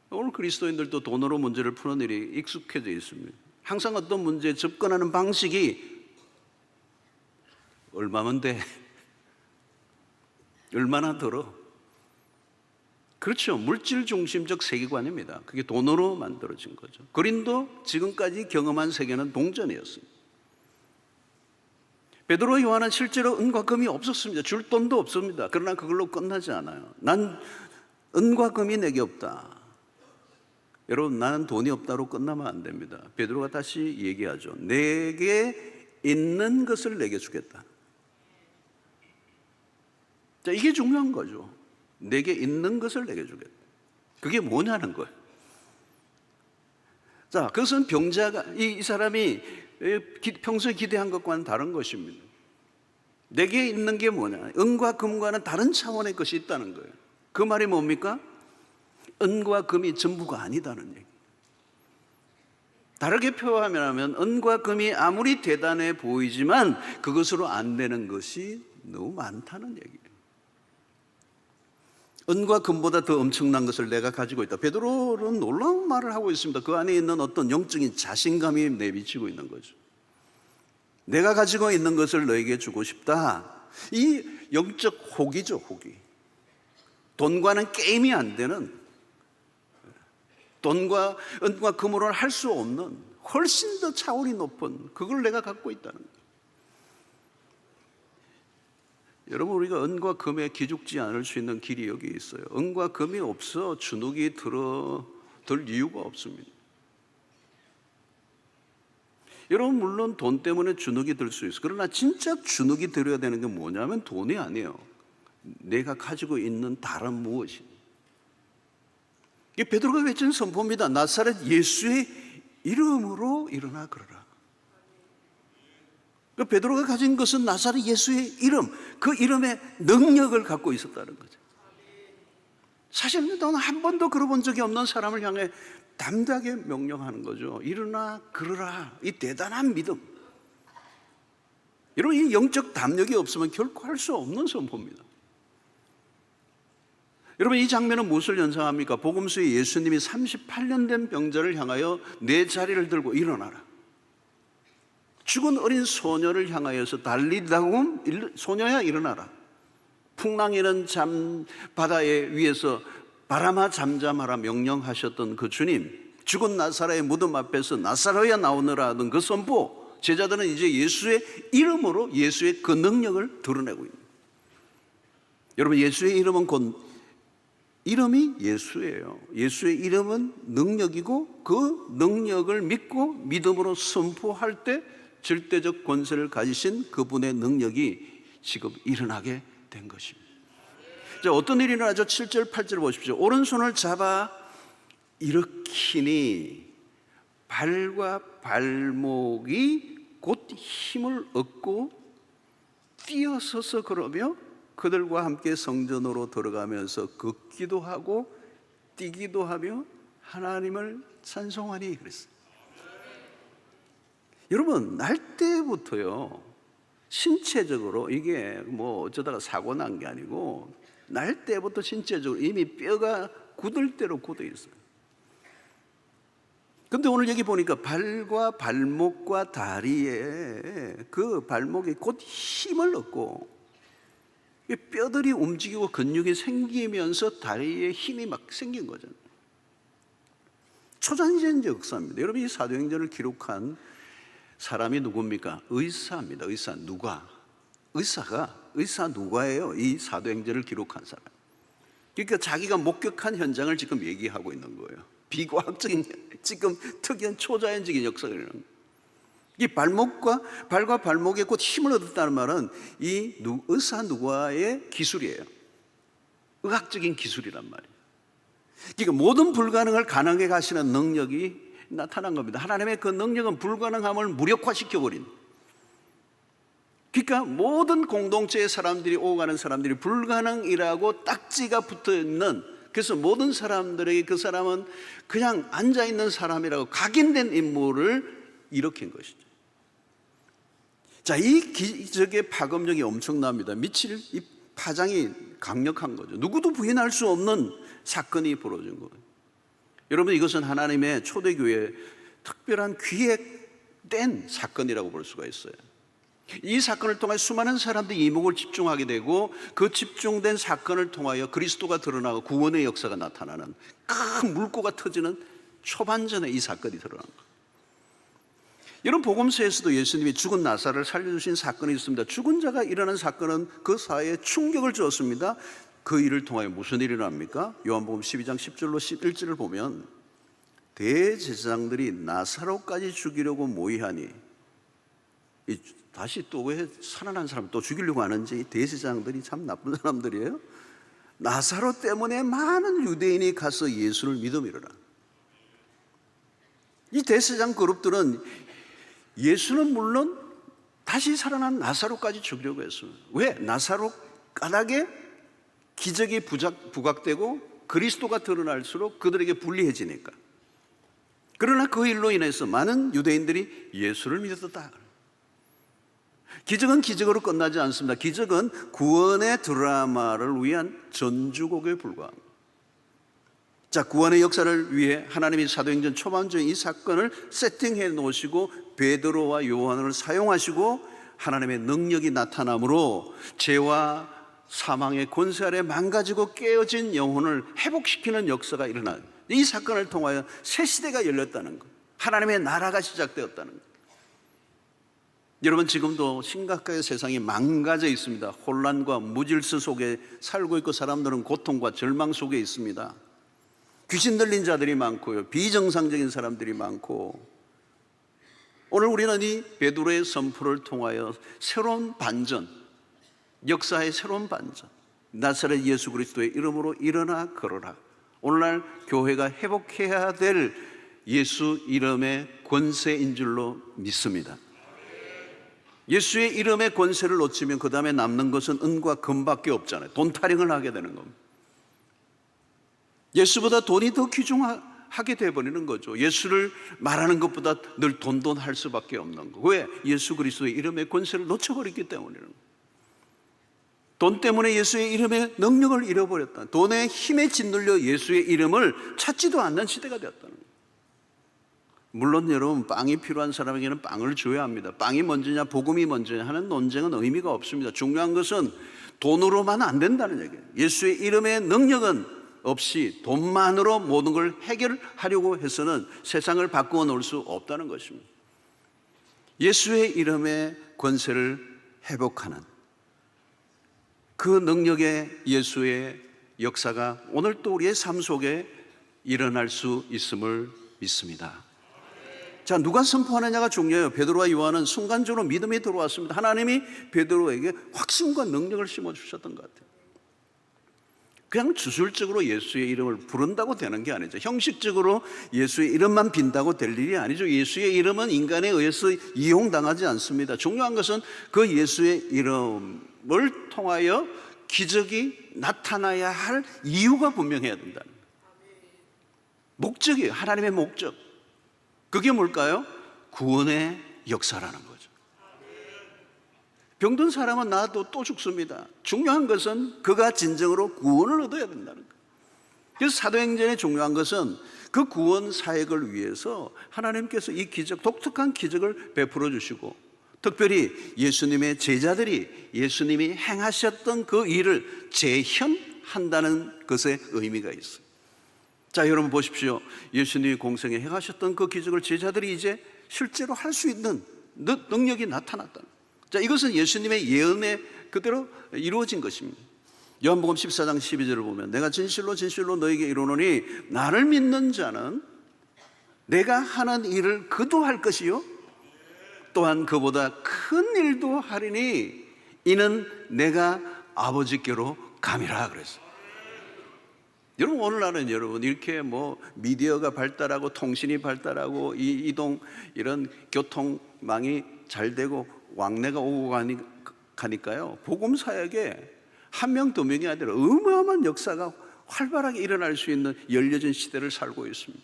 오늘 그리스도인들도 돈으로 문제를 푸는 일이 익숙해져 있습니다. 항상 어떤 문제에 접근하는 방식이 얼마면 돼? 얼마나 들어? 그렇죠. 물질 중심적 세계관입니다. 그게 돈으로 만들어진 거죠. 그린도 지금까지 경험한 세계는 동전이었습니다. 베드로 요한은 실제로 은과 금이 없었습니다. 줄 돈도 없습니다. 그러나 그걸로 끝나지 않아요. 난 은과 금이 내게 없다. 여러분, 나는 돈이 없다로 끝나면 안 됩니다. 베드로가 다시 얘기하죠. 내게 있는 것을 내게 주겠다. 자, 이게 중요한 거죠. 내게 있는 것을 내게 주겠다. 그게 뭐냐는 거예요. 자, 그것은 병자가 이 사람이 평소에 기대한 것과는 다른 것입니다. 내게 있는 게 뭐냐? 은과 금과는 다른 차원의 것이 있다는 거예요. 그 말이 뭡니까? 은과 금이 전부가 아니다는 얘기. 다르게 표현하면 은과 금이 아무리 대단해 보이지만 그것으로 안 되는 것이 너무 많다는 얘기예요. 은과 금보다 더 엄청난 것을 내가 가지고 있다. 베드로는 놀라운 말을 하고 있습니다. 그 안에 있는 어떤 영적인 자신감이 내비치고 있는 거죠. 내가 가지고 있는 것을 너에게 주고 싶다. 이 영적 호기죠, 호기. 돈과는 게임이 안 되는, 돈과 은과 금으로는 할 수 없는 훨씬 더 차원이 높은 그걸 내가 갖고 있다는 거예요. 여러분, 우리가 은과 금에 기죽지 않을 수 있는 길이 여기 있어요. 은과 금이 없어 주눅이 들 이유가 없습니다. 여러분, 물론 돈 때문에 주눅이 들 수 있어요. 그러나 진짜 주눅이 들어야 되는 게 뭐냐면 돈이 아니에요. 내가 가지고 있는 다른 무엇이. 이게 베드로가 외친 선포입니다. 나사렛 예수의 이름으로 일어나 걸어라. 그 베드로가 가진 것은 나사렛 예수의 이름, 그 이름의 능력을 갖고 있었다는 거죠. 사실은 너는 한 번도 걸어본 적이 없는 사람을 향해 담대하게 명령하는 거죠. 일어나 걸어라. 이 대단한 믿음. 여러분, 이 영적 담력이 없으면 결코 할 수 없는 선포입니다. 여러분, 이 장면은 무엇을 연상합니까? 복음서에 예수님이 38년 된 병자를 향하여 내 자리를 들고 일어나라. 죽은 어린 소녀를 향하여서 달리다금 소녀야 일어나라. 풍랑이는 바다에 위에서 바람아 잠잠하라 명령하셨던 그 주님, 죽은 나사로의 무덤 앞에서 나사로야 나오너라 하던 그 선포, 제자들은 이제 예수의 이름으로 예수의 그 능력을 드러내고 있습니다. 여러분, 예수의 이름은 곧 이름이 예수예요. 예수의 이름은 능력이고 그 능력을 믿고 믿음으로 선포할 때 절대적 권세를 가지신 그분의 능력이 지금 일어나게 된 것입니다. 자, 어떤 일이 일어나죠? 7절 8절 보십시오. 오른손을 잡아 일으키니 발과 발목이 곧 힘을 얻고 뛰어서서 그러며 그들과 함께 성전으로 들어가면서 걷기도 하고 뛰기도 하며 하나님을 찬송하니 그랬어요. 여러분, 날 때부터요, 신체적으로 이게 뭐 어쩌다가 사고 난 게 아니고 날 때부터 신체적으로 이미 뼈가 굳을 대로 굳어 있어요. 근데 오늘 여기 보니까 발과 발목과 다리에 그 발목에 곧 힘을 얻고 뼈들이 움직이고 근육이 생기면서 다리에 힘이 막 생긴 거죠. 초전쟁 역사입니다. 여러분, 이 사도행전을 기록한 사람이 누굽니까? 의사입니다. 의사 누가? 의사 누가예요? 이 사도행전을 기록한 사람. 그러니까 자기가 목격한 현장을 지금 얘기하고 있는 거예요. 비과학적인, 지금 특이한 초자연적인 역사가 일어나는 거예요. 이 발과 발목에 곧 힘을 얻었다는 말은 이 의사 누가의 기술이에요. 의학적인 기술이란 말이에요. 그러니까 모든 불가능을 가능하게 하시는 능력이 나타난 겁니다. 하나님의 그 능력은 불가능함을 무력화시켜버린. 그러니까 모든 공동체의 사람들이, 오가는 사람들이 불가능이라고 딱지가 붙어있는, 그래서 모든 사람들에게 그 사람은 그냥 앉아있는 사람이라고 각인된 인물을 일으킨 것이죠. 자, 이 기적의 파급력이 엄청납니다. 미칠 이 파장이 강력한 거죠. 누구도 부인할 수 없는 사건이 벌어진 거예요. 여러분, 이것은 하나님의 초대교회의 특별한 기획된 사건이라고 볼 수가 있어요. 이 사건을 통해 수많은 사람들이 이목을 집중하게 되고 그 집중된 사건을 통하여 그리스도가 드러나고 구원의 역사가 나타나는 큰 물꼬가 터지는 초반전에 이 사건이 드러난 거예요. 여러분, 복음서에서도 예수님이 죽은 나사로를 살려주신 사건이 있습니다. 죽은 자가 일어난 사건은 그 사회에 충격을 주었습니다. 그 일을 통하여 무슨 일이 일어납니까? 요한복음 12장 10절로 11절을 보면 대제사장들이 나사로까지 죽이려고 모의하니, 다시 또 왜 살아난 사람 또 죽이려고 하는지, 대제사장들이 참 나쁜 사람들이에요. 나사로 때문에 많은 유대인이 가서 예수를 믿음이로라. 이 대제사장 그룹들은 예수는 물론 다시 살아난 나사로까지 죽이려고 했어요. 왜? 나사로 까닭에 기적이 부각되고 그리스도가 드러날수록 그들에게 불리해지니까. 그러나 그 일로 인해서 많은 유대인들이 예수를 믿었다. 기적은 기적으로 끝나지 않습니다. 기적은 구원의 드라마를 위한 전주곡에 불과합니다. 자, 구원의 역사를 위해 하나님이 사도행전 초반적인 이 사건을 세팅해 놓으시고 베드로와 요한을 사용하시고 하나님의 능력이 나타남으로 죄와 사망의 권세 아래 망가지고 깨어진 영혼을 회복시키는 역사가 일어나요. 이 사건을 통하여 새 시대가 열렸다는 것, 하나님의 나라가 시작되었다는 것. 여러분, 지금도 심각하게 세상이 망가져 있습니다. 혼란과 무질서 속에 살고 있고 사람들은 고통과 절망 속에 있습니다. 귀신 들린 자들이 많고요, 비정상적인 사람들이 많고, 오늘 우리는 이 베드로의 선포를 통하여 새로운 반전, 역사의 새로운 반전, 나사렛 예수 그리스도의 이름으로 일어나 걸어라. 오늘날 교회가 회복해야 될 예수 이름의 권세인 줄로 믿습니다. 예수의 이름의 권세를 놓치면 그 다음에 남는 것은 은과 금밖에 없잖아요. 돈 타령을 하게 되는 겁니다. 예수보다 돈이 더 귀중하게 되어버리는 거죠. 예수를 말하는 것보다 늘 할 수밖에 없는 거. 왜? 예수 그리스도의 이름의 권세를 놓쳐버렸기 때문이에요. 돈 때문에 예수의 이름의 능력을 잃어버렸다. 돈의 힘에 짓눌려 예수의 이름을 찾지도 않는 시대가 되었다는 거예요. 물론 여러분, 빵이 필요한 사람에게는 빵을 줘야 합니다. 빵이 먼저냐 복음이 먼저냐 하는 논쟁은 의미가 없습니다. 중요한 것은 돈으로만 안 된다는 얘기예요. 예수의 이름의 능력은 없이 돈만으로 모든 걸 해결하려고 해서는 세상을 바꾸어 놓을 수 없다는 것입니다. 예수의 이름의 권세를 회복하는 그 능력의 예수의 역사가 오늘 또 우리의 삶 속에 일어날 수 있음을 믿습니다. 자, 누가 선포하느냐가 중요해요. 베드로와 요한은 순간적으로 믿음이 들어왔습니다. 하나님이 베드로에게 확신과 능력을 심어주셨던 것 같아요. 그냥 주술적으로 예수의 이름을 부른다고 되는 게 아니죠. 형식적으로 예수의 이름만 빈다고 될 일이 아니죠. 예수의 이름은 인간에 의해서 이용당하지 않습니다. 중요한 것은 그 예수의 이름을 통하여 기적이 나타나야 할 이유가 분명해야 된다는 거예요. 목적이에요. 하나님의 목적. 그게 뭘까요? 구원의 역사라는 거죠. 병든 사람은 나도 또 죽습니다. 중요한 것은 그가 진정으로 구원을 얻어야 된다는 거예요. 그래서 사도행전의 중요한 것은 그 구원 사역을 위해서 하나님께서 이 기적, 독특한 기적을 베풀어 주시고, 특별히 예수님의 제자들이 예수님이 행하셨던 그 일을 재현한다는 것에 의미가 있어요. 자, 여러분 보십시오. 예수님이 공생에 행하셨던 그 기적을 제자들이 이제 실제로 할 수 있는 능력이 나타났다. 자, 이것은 예수님의 예언에 그대로 이루어진 것입니다. 요한복음 14장 12절을 보면 내가 진실로 진실로 너에게 이르노니 나를 믿는 자는 내가 하는 일을 그도 할 것이요 또한 그보다 큰 일도 하리니 이는 내가 아버지께로 감이라 그랬어요. 여러분, 오늘날은 여러분 이렇게 미디어가 발달하고 통신이 발달하고 이동 이런 교통망이 잘 되고 왕래가 오고 가니까요, 복음 사역에 한 명 두 명이 아니라 어마어마한 역사가 활발하게 일어날 수 있는 열려진 시대를 살고 있습니다.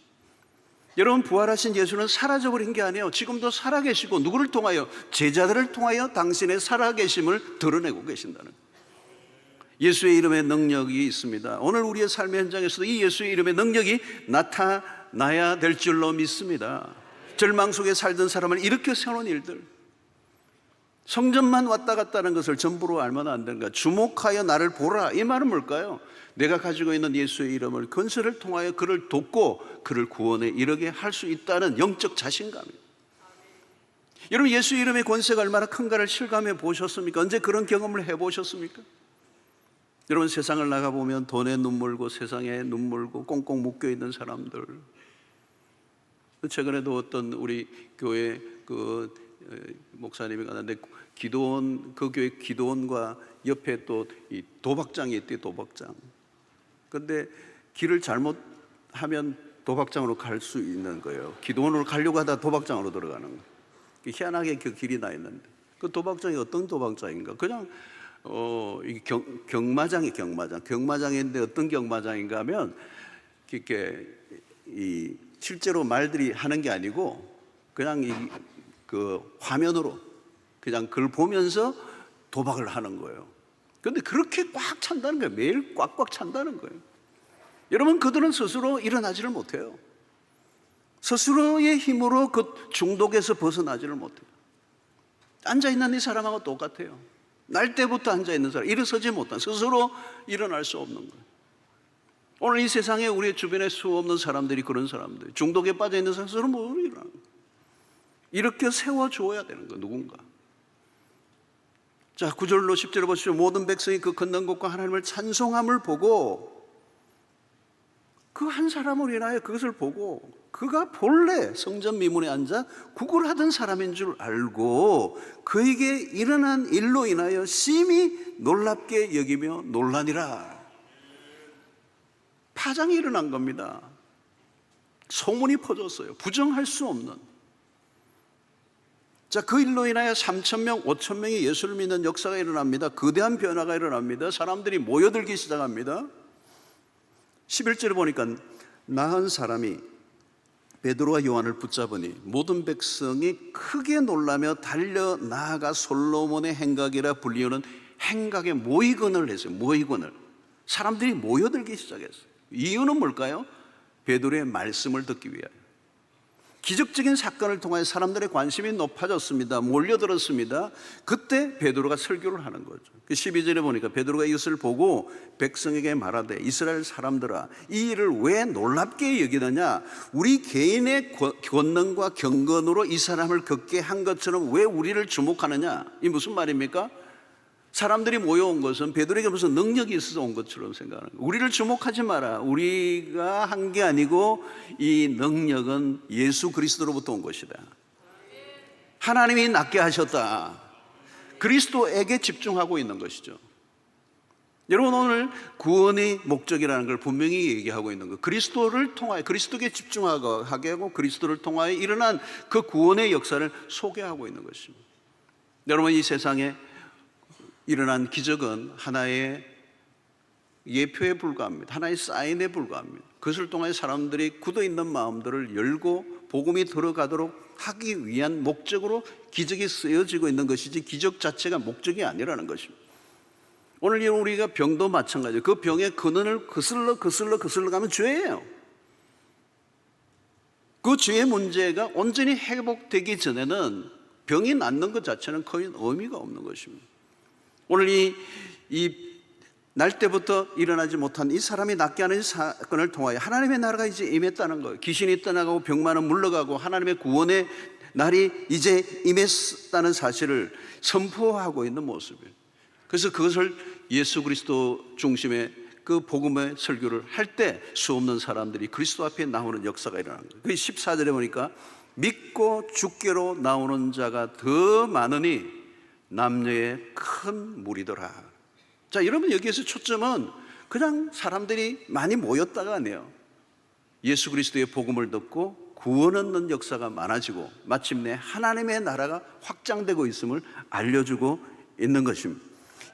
여러분, 부활하신 예수는 사라져버린 게 아니에요. 지금도 살아계시고 누구를 통하여? 제자들을 통하여 당신의 살아계심을 드러내고 계신다는 거예요. 예수의 이름의 능력이 있습니다. 오늘 우리의 삶의 현장에서도 이 예수의 이름의 능력이 나타나야 될 줄로 믿습니다. 절망 속에 살던 사람을 일으켜 세우는 일들, 성전만 왔다 갔다 하는 것을 전부로 알면 안 되는가? 주목하여 나를 보라. 이 말은 뭘까요? 내가 가지고 있는 예수의 이름을 권세를 통하여 그를 돕고 그를 구원에 이르게 할 수 있다는 영적 자신감이에요. 여러분, 예수의 이름의 권세가 얼마나 큰가를 실감해 보셨습니까? 언제 그런 경험을 해보셨습니까? 여러분, 세상을 나가보면 돈에 눈물고 세상에 눈물고 꽁꽁 묶여있는 사람들, 최근에도 어떤 우리 교회 목사님이 가는데 그 교회 기도원과 옆에 또 이 도박장이 있대요. 도박장. 그런데 길을 잘못하면 도박장으로 갈 수 있는 거예요. 기도원으로 가려고 하다 도박장으로 들어가는 거예요. 희한하게 그 길이 나 있는데 그 도박장이 어떤 도박장인가? 그냥 경마장인데 어떤 경마장인가 하면 이렇게 실제로 말들이 하는 게 아니고 그냥 그 화면으로 그냥 그걸 보면서 도박을 하는 거예요. 그런데 그렇게 꽉 찬다는 거예요. 매일 꽉꽉 찬다는 거예요. 여러분, 그들은 스스로 일어나지를 못해요. 스스로의 힘으로 그 중독에서 벗어나지를 못해요. 앉아있는 이 사람하고 똑같아요. 날 때부터 앉아있는 사람, 일어서지 못한, 스스로 일어날 수 없는 거예요. 오늘 이 세상에 우리 주변에 수없는 사람들이 그런 사람들, 중독에 빠져있는 사람 스스로 못 일어나는 거예요. 이렇게 세워줘야 되는 거예요, 누군가. 자, 9절로 10절을 보시죠. 모든 백성이 그 걷는 것과 하나님을 찬송함을 보고 그 한 사람을 인하여 그것을 보고 그가 본래 성전 미문에 앉아 국을 하던 사람인 줄 알고 그에게 일어난 일로 인하여 심히 놀랍게 여기며 놀라니라. 파장이 일어난 겁니다. 소문이 퍼졌어요. 부정할 수 없는. 자, 그 일로 인하여 3,000명, 5,000명이 예수를 믿는 역사가 일어납니다. 거대한 변화가 일어납니다. 사람들이 모여들기 시작합니다. 11절에 보니까 나은 사람이 베드로와 요한을 붙잡으니 모든 백성이 크게 놀라며 달려 나아가 솔로몬의 행각이라 불리우는 행각에 모이건을 했어요. 모이건을. 사람들이 모여들기 시작했어요. 이유는 뭘까요? 베드로의 말씀을 듣기 위하여. 기적적인 사건을 통해 사람들의 관심이 높아졌습니다. 몰려들었습니다. 그때 베드로가 설교를 하는 거죠. 12절에 보니까 베드로가 이것을 보고 백성에게 말하되 이스라엘 사람들아, 이 일을 왜 놀랍게 여기느냐? 우리 개인의 권능과 경건으로 이 사람을 걷게 한 것처럼 왜 우리를 주목하느냐? 이 무슨 말입니까? 사람들이 모여온 것은 베드로에게 무슨 능력이 있어서 온 것처럼 생각하는 거예요. 우리를 주목하지 마라. 우리가 한 게 아니고 이 능력은 예수 그리스도로부터 온 것이다. 하나님이 낫게 하셨다. 그리스도에게 집중하고 있는 것이죠. 여러분, 오늘 구원의 목적이라는 걸 분명히 얘기하고 있는 거예요. 그리스도를 통하여, 그리스도께 집중하게 하고 그리스도를 통하여 일어난 그 구원의 역사를 소개하고 있는 것입니다. 여러분, 이 세상에 일어난 기적은 하나의 예표에 불과합니다. 하나의 사인에 불과합니다. 그것을 통해 사람들이 굳어있는 마음들을 열고 복음이 들어가도록 하기 위한 목적으로 기적이 쓰여지고 있는 것이지 기적 자체가 목적이 아니라는 것입니다. 오늘 우리가 병도 마찬가지예요. 그 병의 근원을 거슬러 가면 죄예요. 그 죄의 문제가 온전히 회복되기 전에는 병이 낫는 것 자체는 거의 의미가 없는 것입니다. 오늘 이 날 때부터 일어나지 못한 이 사람이 낫게 하는 사건을 통하여 하나님의 나라가 이제 임했다는 거예요. 귀신이 떠나가고 병만은 물러가고 하나님의 구원의 날이 이제 임했다는 사실을 선포하고 있는 모습이에요. 그래서 그것을 예수 그리스도 중심의 그 복음의 설교를 할 때 수없는 사람들이 그리스도 앞에 나오는 역사가 일어나는 거예요. 그 14절에 보니까 믿고 주께로 나오는 자가 더 많으니 남녀의 큰 무리더라. 자, 여러분, 여기에서 초점은 그냥 사람들이 많이 모였다가 아니에요. 예수 그리스도의 복음을 듣고 구원 얻는 역사가 많아지고 마침내 하나님의 나라가 확장되고 있음을 알려주고 있는 것입니다.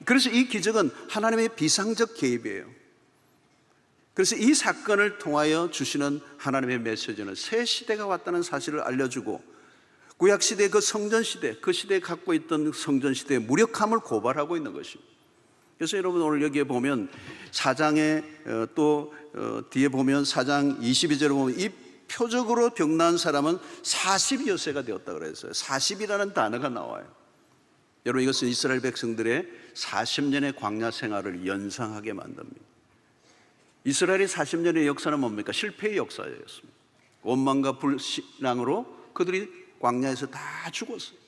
그래서 이 기적은 하나님의 비상적 개입이에요. 그래서 이 사건을 통하여 주시는 하나님의 메시지는 새 시대가 왔다는 사실을 알려주고 구약시대의 그 성전시대, 그 시대에 갖고 있던 성전시대의 무력함을 고발하고 있는 것입니다. 그래서 여러분, 오늘 여기에 보면 4장에 또 뒤에 보면 4장 22절에 보면 이 표적으로 병난 사람은 40여세가 되었다 그랬어요. 40이라는 단어가 나와요. 여러분, 이것은 이스라엘 백성들의 40년의 광야 생활을 연상하게 만듭니다. 이스라엘의 40년의 역사는 뭡니까? 실패의 역사였습니다. 원망과 불신앙으로 그들이 광야에서 다 죽었어요.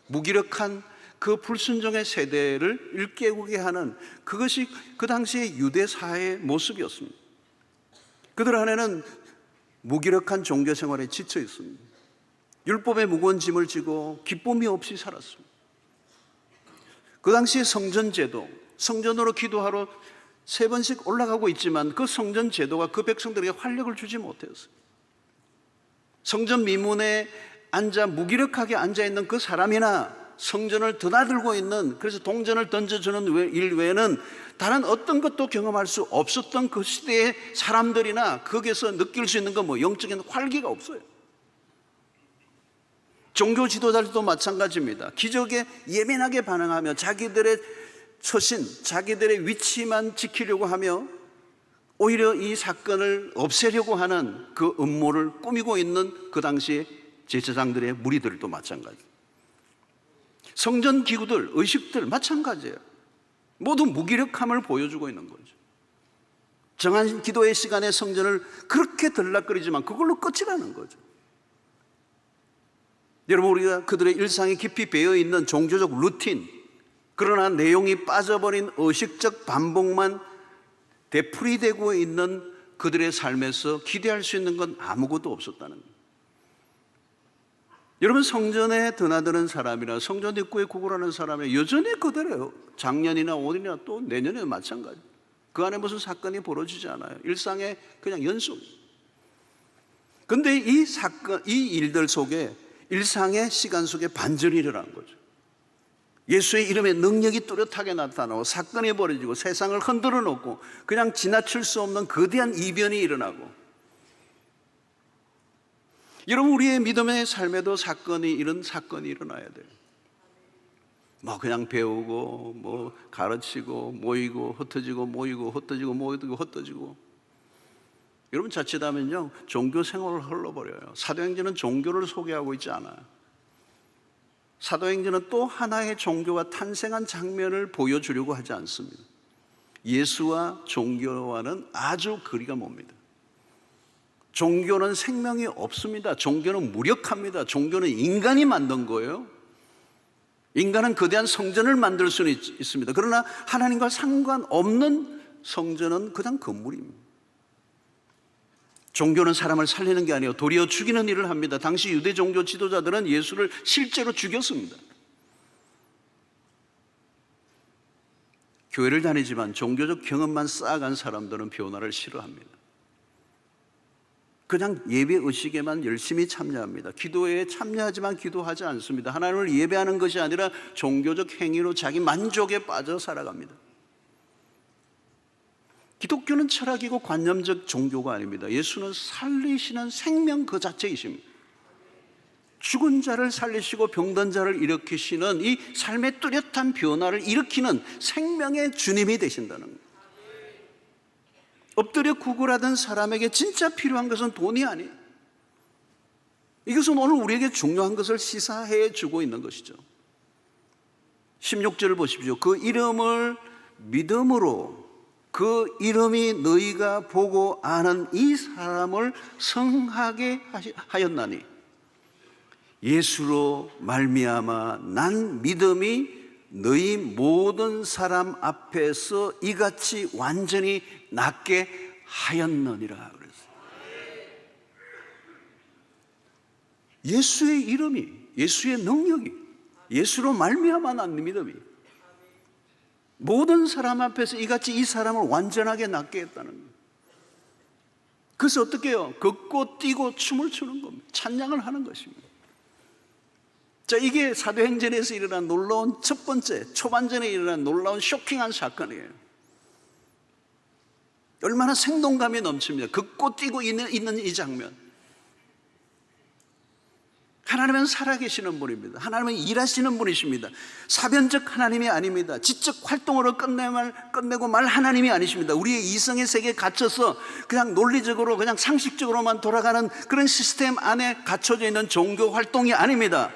무기력한 그 불순종의 세대를 일깨우게 하는 그것이 그 당시의 유대 사회의 모습이었습니다. 그들 안에는 무기력한 종교 생활에 지쳐 있습니다. 율법의 무거운 짐을 지고 기쁨이 없이 살았습니다. 그 당시의 성전 제도, 성전으로 기도하러 3번씩 올라가고 있지만 그 성전 제도가 그 백성들에게 활력을 주지 못했어요. 성전 미문에 무기력하게 앉아있는 그 사람이나 성전을 드나들고 있는, 그래서 동전을 던져주는 일 외에는 다른 어떤 것도 경험할 수 없었던 그 시대의 사람들이나 거기에서 느낄 수 있는 건 영적인 활기가 없어요. 종교 지도자들도 마찬가지입니다. 기적에 예민하게 반응하며 자기들의 처신, 자기들의 위치만 지키려고 하며 오히려 이 사건을 없애려고 하는 그 음모를 꾸미고 있는 그 당시 제사장들의 무리들도 마찬가지. 성전 기구들, 의식들 마찬가지예요. 모두 무기력함을 보여주고 있는 거죠. 정한 기도의 시간에 성전을 그렇게 들락거리지만 그걸로 끝이라는 거죠. 여러분, 우리가 그들의 일상에 깊이 배어있는 종교적 루틴, 그러나 내용이 빠져버린 의식적 반복만 되풀이되고 있는 그들의 삶에서 기대할 수 있는 건 아무것도 없었다는 거예요. 여러분, 성전에 드나드는 사람이나 성전 입구에 구걸하는 사람이 여전히 그대로예요. 작년이나 오늘이나 또 내년에도 마찬가지. 그 안에 무슨 사건이 벌어지지 않아요. 일상의 그냥 연속. 근데 이 사건, 이 일들 속에 일상의 시간 속에 반전이 일어난 거죠. 예수의 이름에 능력이 뚜렷하게 나타나고 사건이 벌어지고 세상을 흔들어 놓고 그냥 지나칠 수 없는 거대한 이변이 일어나고, 여러분 우리의 믿음의 삶에도 이런 사건이 일어나야 돼요. 뭐 그냥 배우고 뭐 가르치고 모이고 흩어지고 모이고 흩어지고 모이고 흩어지고, 여러분 자칫하면요 종교 생활을 흘러버려요. 사도행전은 종교를 소개하고 있지 않아요. 사도행전은 또 하나의 종교가 탄생한 장면을 보여주려고 하지 않습니다. 예수와 종교와는 아주 거리가 멉니다. 종교는 생명이 없습니다. 종교는 무력합니다. 종교는 인간이 만든 거예요. 인간은 거대한 성전을 만들 수는 있습니다. 그러나 하나님과 상관없는 성전은 그냥 건물입니다. 종교는 사람을 살리는 게 아니에요. 도리어 죽이는 일을 합니다. 당시 유대 종교 지도자들은 예수를 실제로 죽였습니다. 교회를 다니지만 종교적 경험만 쌓아간 사람들은 변화를 싫어합니다. 그냥 예배 의식에만 열심히 참여합니다. 기도에 참여하지만 기도하지 않습니다. 하나님을 예배하는 것이 아니라 종교적 행위로 자기 만족에 빠져 살아갑니다. 기독교는 철학이고 관념적 종교가 아닙니다. 예수는 살리시는 생명 그 자체이십니다. 죽은 자를 살리시고 병든 자를 일으키시는 이 삶의 뚜렷한 변화를 일으키는 생명의 주님이 되신다는 거예요. 엎드려 구걸하던 사람에게 진짜 필요한 것은 돈이 아니에요. 이것은 오늘 우리에게 중요한 것을 시사해 주고 있는 것이죠. 16절을 보십시오. 그 이름을 믿음으로, 그 이름이 너희가 보고 아는 이 사람을 성하게 하였나니 예수로 말미암아 난 믿음이 너희 모든 사람 앞에서 이같이 완전히 낫게 하였느니라 그랬어요. 예수의 이름이, 예수의 능력이, 예수로 말미암아 난 믿음이 모든 사람 앞에서 이같이 이 사람을 완전하게 낫게 했다는 거예요. 그래서 어떻게 해요? 걷고 뛰고 춤을 추는 겁니다. 찬양을 하는 것입니다. 자, 이게 사도행전에서 일어난 놀라운 첫 번째, 초반전에 일어난 놀라운 쇼킹한 사건이에요. 얼마나 생동감이 넘칩니다. 걷고 뛰고 있는 이 장면. 하나님은 살아계시는 분입니다. 하나님은 일하시는 분이십니다. 사변적 하나님이 아닙니다. 지적 활동으로 끝내고 말 하나님이 아니십니다. 우리의 이성의 세계에 갇혀서 그냥 논리적으로 그냥 상식적으로만 돌아가는 그런 시스템 안에 갇혀져 있는 종교 활동이 아닙니다.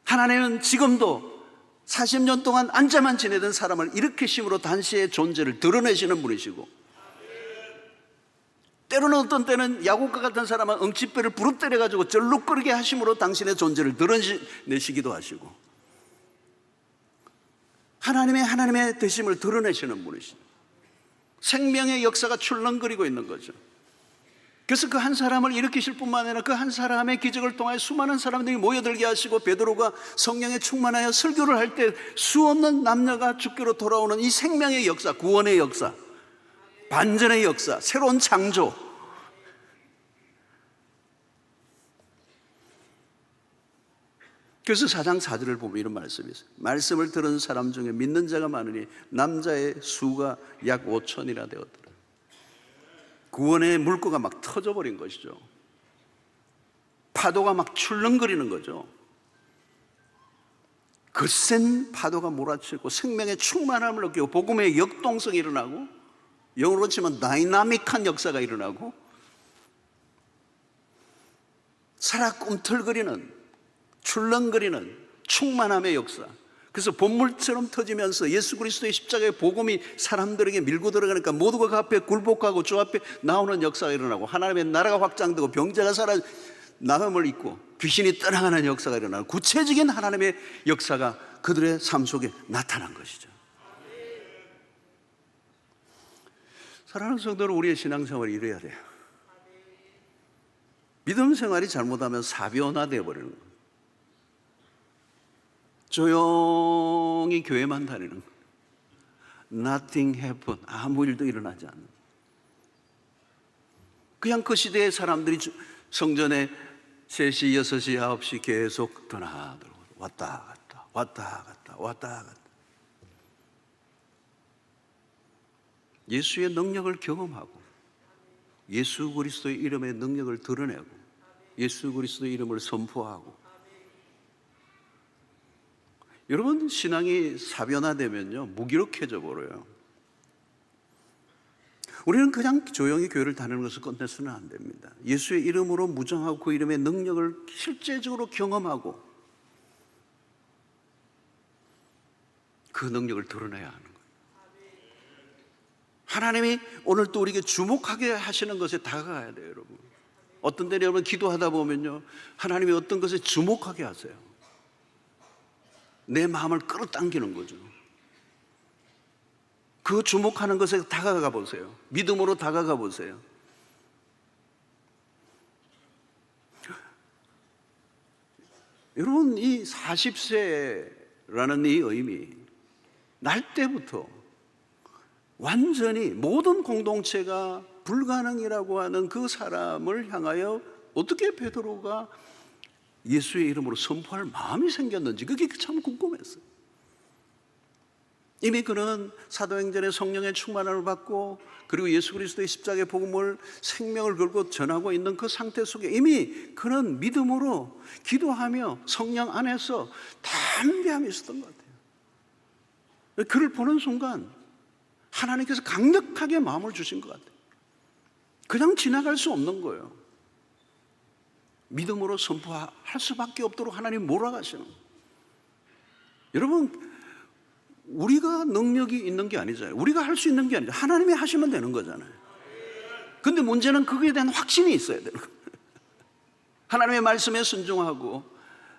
하나님은 지금도 40년 동안 앉아만 지내던 사람을 일으키심으로 당시의 존재를 드러내시는 분이시고, 때로는 어떤 때는 야곱과 같은 사람은 엉치뼈를 부릅뜨려가지고 절룩거리게 하심으로 당신의 존재를 드러내시기도 하시고, 하나님의 되심을 드러내시는 분이십니다. 생명의 역사가 출렁거리고 있는 거죠. 그래서 그 한 사람을 일으키실 뿐만 아니라 그 한 사람의 기적을 통해 수많은 사람들이 모여들게 하시고, 베드로가 성령에 충만하여 설교를 할 때 수없는 남녀가 주께로 돌아오는 이 생명의 역사, 구원의 역사, 반전의 역사, 새로운 창조. 그래서 4장 4절을 보면 이런 말씀이 있어요. 말씀을 들은 사람 중에 믿는 자가 많으니 남자의 수가 약 5천이나 되었더라. 구원의 물꼬가 막 터져버린 것이죠. 파도가 막 출렁거리는 거죠. 거센 파도가 몰아치고 생명의 충만함을 느끼고 복음의 역동성이 일어나고, 영어로 치면 다이나믹한 역사가 일어나고, 살아 꿈틀거리는 출렁거리는 충만함의 역사. 그래서 본물처럼 터지면서 예수 그리스도의 십자가의 복음이 사람들에게 밀고 들어가니까 모두가 그 앞에 굴복하고 주 앞에 나오는 역사가 일어나고, 하나님의 나라가 확장되고 병자가 살아 나음을 입고 귀신이 떠나가는 역사가 일어나고, 구체적인 하나님의 역사가 그들의 삶 속에 나타난 것이죠. 사랑하는 성도는 우리의 신앙생활이 이래야 돼요. 믿음 생활이 잘못하면 사변화되어 버리는 거예요. 조용히 교회만 다니는 거예요. Nothing happened. 아무 일도 일어나지 않는. 그냥 그 시대의 사람들이 성전에 3시, 6시, 9시 계속 떠나들어 왔다 갔다 왔다 갔다 왔다 갔다. 예수의 능력을 경험하고 예수 그리스도의 이름의 능력을 드러내고 예수 그리스도의 이름을 선포하고. 여러분, 신앙이 사변화되면요 무기력해져 버려요. 우리는 그냥 조용히 교회를 다니는 것을 끝내서는 안 됩니다. 예수의 이름으로 무장하고 그 이름의 능력을 실제적으로 경험하고 그 능력을 드러내야 하는 거예요. 하나님이 오늘 또 우리에게 주목하게 하시는 것에 다가가야 돼요, 여러분. 어떤 때는 여러분 기도하다 보면요 하나님이 어떤 것에 주목하게 하세요. 내 마음을 끌어당기는 거죠. 그 주목하는 것에 다가가 보세요. 믿음으로 다가가 보세요. 여러분, 이 40세라는 이 의미, 날 때부터 완전히 모든 공동체가 불가능이라고 하는 그 사람을 향하여 어떻게 베드로가 예수의 이름으로 선포할 마음이 생겼는지 그게 참 궁금했어요. 이미 그는 사도행전의 성령의 충만함을 받고 그리고 예수 그리스도의 십자가의 복음을 생명을 걸고 전하고 있는 그 상태 속에 이미 그는 믿음으로 기도하며 성령 안에서 담대함이 있었던 것 같아요. 그를 보는 순간 하나님께서 강력하게 마음을 주신 것 같아요. 그냥 지나갈 수 없는 거예요. 믿음으로 선포할 수밖에 없도록 하나님 몰아가시는 거예요. 여러분, 우리가 능력이 있는 게 아니잖아요. 우리가 할 수 있는 게 아니죠. 하나님이 하시면 되는 거잖아요. 근데 문제는 그거에 대한 확신이 있어야 되는 거예요. 하나님의 말씀에 순종하고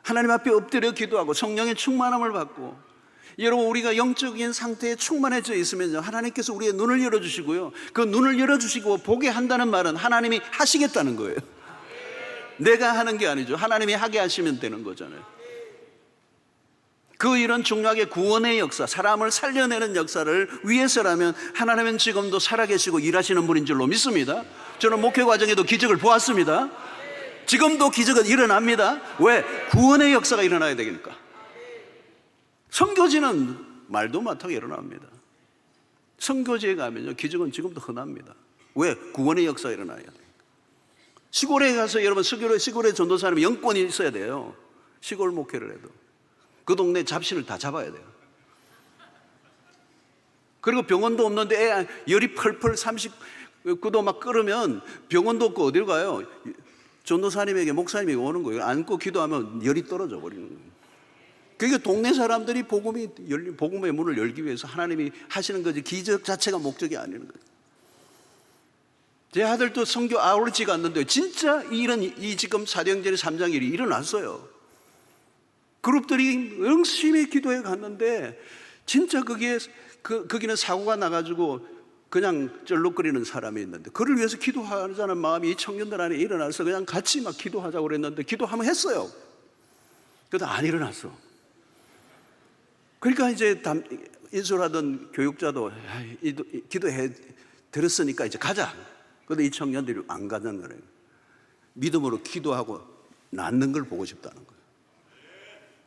하나님 앞에 엎드려 기도하고 성령의 충만함을 받고. 여러분, 우리가 영적인 상태에 충만해져 있으면요 하나님께서 우리의 눈을 열어주시고요 그 눈을 열어주시고 보게 한다는 말은 하나님이 하시겠다는 거예요. 내가 하는 게 아니죠. 하나님이 하게 하시면 되는 거잖아요. 그 일은 중요하게 구원의 역사, 사람을 살려내는 역사를 위해서라면 하나님은 지금도 살아계시고 일하시는 분인 줄로 믿습니다. 저는 목회 과정에도 기적을 보았습니다. 지금도 기적은 일어납니다. 왜? 구원의 역사가 일어나야 되니까. 선교지는 말도 못하게 일어납니다. 선교지에 가면요 기적은 지금도 흔합니다. 왜? 구원의 역사가 일어나야 돼요. 시골에 가서 여러분 시골에 전도사님은 영권이 있어야 돼요. 시골 목회를 해도 그 동네 잡신을 다 잡아야 돼요. 그리고 병원도 없는데 애 열이 펄펄 39도 막 끓으면 병원도 없고 어딜 가요? 전도사님에게 목사님이 오는 거예요. 안고 기도하면 열이 떨어져 버리는 거예요. 그러니까 동네 사람들이 복음의 문을 열기 위해서 하나님이 하시는 거지 기적 자체가 목적이 아니는 거예요. 제 아들도 선교 아울렛 갔는데 진짜 이 일은 이 지금 사도행전의 3장 일이 일어났어요. 그룹들이 열심히 기도해 갔는데 진짜 거기는 사고가 나가지고 그냥 쩔룩거리는 사람이 있는데 그를 위해서 기도하자는 마음이 이 청년들 안에 일어나서 그냥 같이 막 기도하자고 그랬는데 기도하면 했어요. 그래도 안 일어났어. 그러니까 이제 인솔하던 교육자도 기도해 들었으니까 이제 가자. 그런데 이 청년들이 안 가자는 거예요. 믿음으로 기도하고 낫는 걸 보고 싶다는 거예요.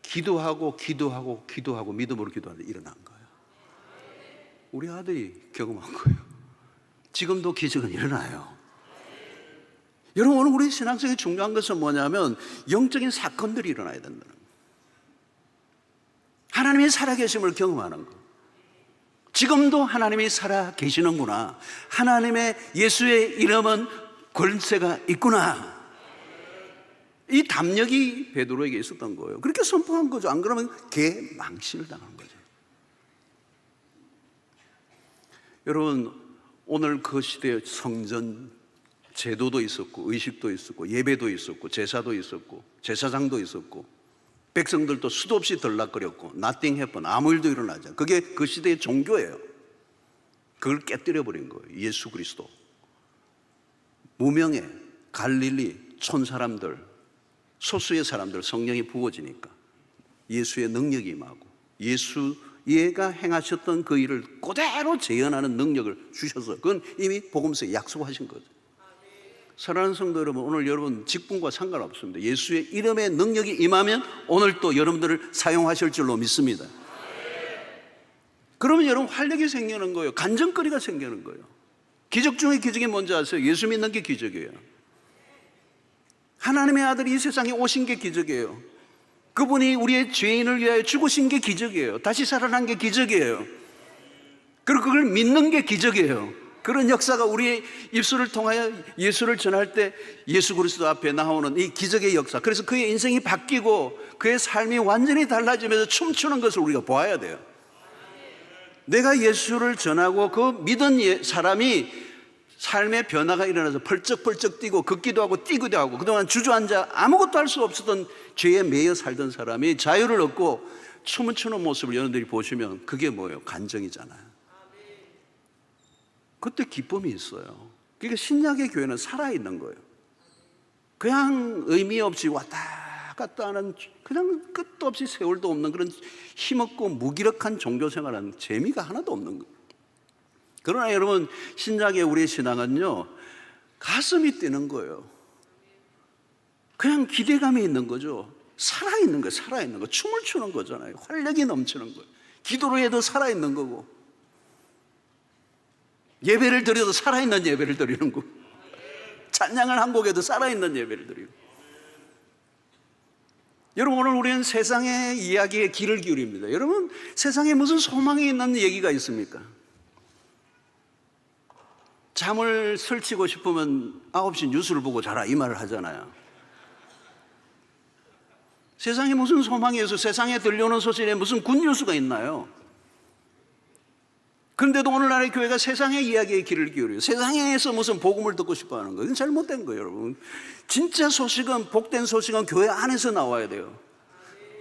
기도하고 믿음으로 기도하는데 일어난 거예요. 우리 아들이 경험한 거예요. 지금도 기적은 일어나요. 여러분, 오늘 우리 신앙생활에 중요한 것은 뭐냐면 영적인 사건들이 일어나야 된다는 거예요. 하나님의 살아계심을 경험하는 것. 지금도 하나님이 살아계시는구나. 하나님의 예수의 이름은 권세가 있구나. 이 담력이 베드로에게 있었던 거예요. 그렇게 선포한 거죠. 안 그러면 개망신을 당한 거죠. 여러분, 오늘 그 시대에 성전 제도도 있었고 의식도 있었고 예배도 있었고 제사도 있었고 제사장도 있었고 백성들도 수도 없이 들락거렸고 nothing happened. 아무 일도 일어나지 않아. 그게 그 시대의 종교예요. 그걸 깨뜨려 버린 거예요. 예수 그리스도. 무명의 갈릴리 촌 사람들, 소수의 사람들 성령이 부어지니까 예수의 능력이 임하고 예수 얘가 행하셨던 그 일을 그대로 재현하는 능력을 주셔서 그건 이미 복음서에 약속하신 거죠. 사랑하는 성도 여러분, 오늘 여러분 직분과 상관없습니다. 예수의 이름의 능력이 임하면 오늘 또 여러분들을 사용하실 줄로 믿습니다. 그러면 여러분 활력이 생기는 거예요. 간증거리가 생기는 거예요. 기적 중에 기적이 뭔지 아세요? 예수 믿는 게 기적이에요. 하나님의 아들이 이 세상에 오신 게 기적이에요. 그분이 우리의 죄인을 위하여 죽으신 게 기적이에요. 다시 살아난 게 기적이에요. 그리고 그걸 믿는 게 기적이에요. 그런 역사가 우리의 입술을 통하여 예수를 전할 때 예수 그리스도 앞에 나오는 이 기적의 역사, 그래서 그의 인생이 바뀌고 그의 삶이 완전히 달라지면서 춤추는 것을 우리가 보아야 돼요. 내가 예수를 전하고 그 믿은 사람이 삶의 변화가 일어나서 펄쩍펄쩍 뛰고 걷기도 하고 뛰기도 하고, 그동안 주저앉아 아무것도 할 수 없었던 죄에 매여 살던 사람이 자유를 얻고 춤을 추는 모습을 여러분들이 보시면 그게 뭐예요? 간정이잖아요. 그때 기쁨이 있어요. 그러니까 신약의 교회는 살아있는 거예요. 그냥 의미 없이 왔다 갔다 하는, 그냥 끝도 없이 세월도 없는 그런 힘없고 무기력한 종교생활은 재미가 하나도 없는 거예요. 그러나 여러분, 신약의 우리의 신앙은요, 가슴이 뛰는 거예요. 그냥 기대감이 있는 거죠. 살아있는 거예요. 살아있는 거. 춤을 추는 거잖아요. 활력이 넘치는 거예요. 기도로 해도 살아있는 거고, 예배를 드려도 살아있는 예배를 드리는 거고, 찬양을 한 곡에도 살아있는 예배를 드리고. 여러분, 오늘 우리는 세상의 이야기에 귀를 기울입니다. 여러분, 세상에 무슨 소망이 있는 얘기가 있습니까? 잠을 설치고 싶으면 9시 뉴스를 보고 자라, 이 말을 하잖아요. 세상에 무슨 소망이 있어요? 세상에 들려오는 소식에 무슨 굿뉴스가 있나요? 그런데도 오늘날의 교회가 세상의 이야기에 귀를 기울여요. 세상에서 무슨 복음을 듣고 싶어 하는 거예요. 이건 잘못된 거예요, 여러분. 진짜 소식은, 복된 소식은 교회 안에서 나와야 돼요.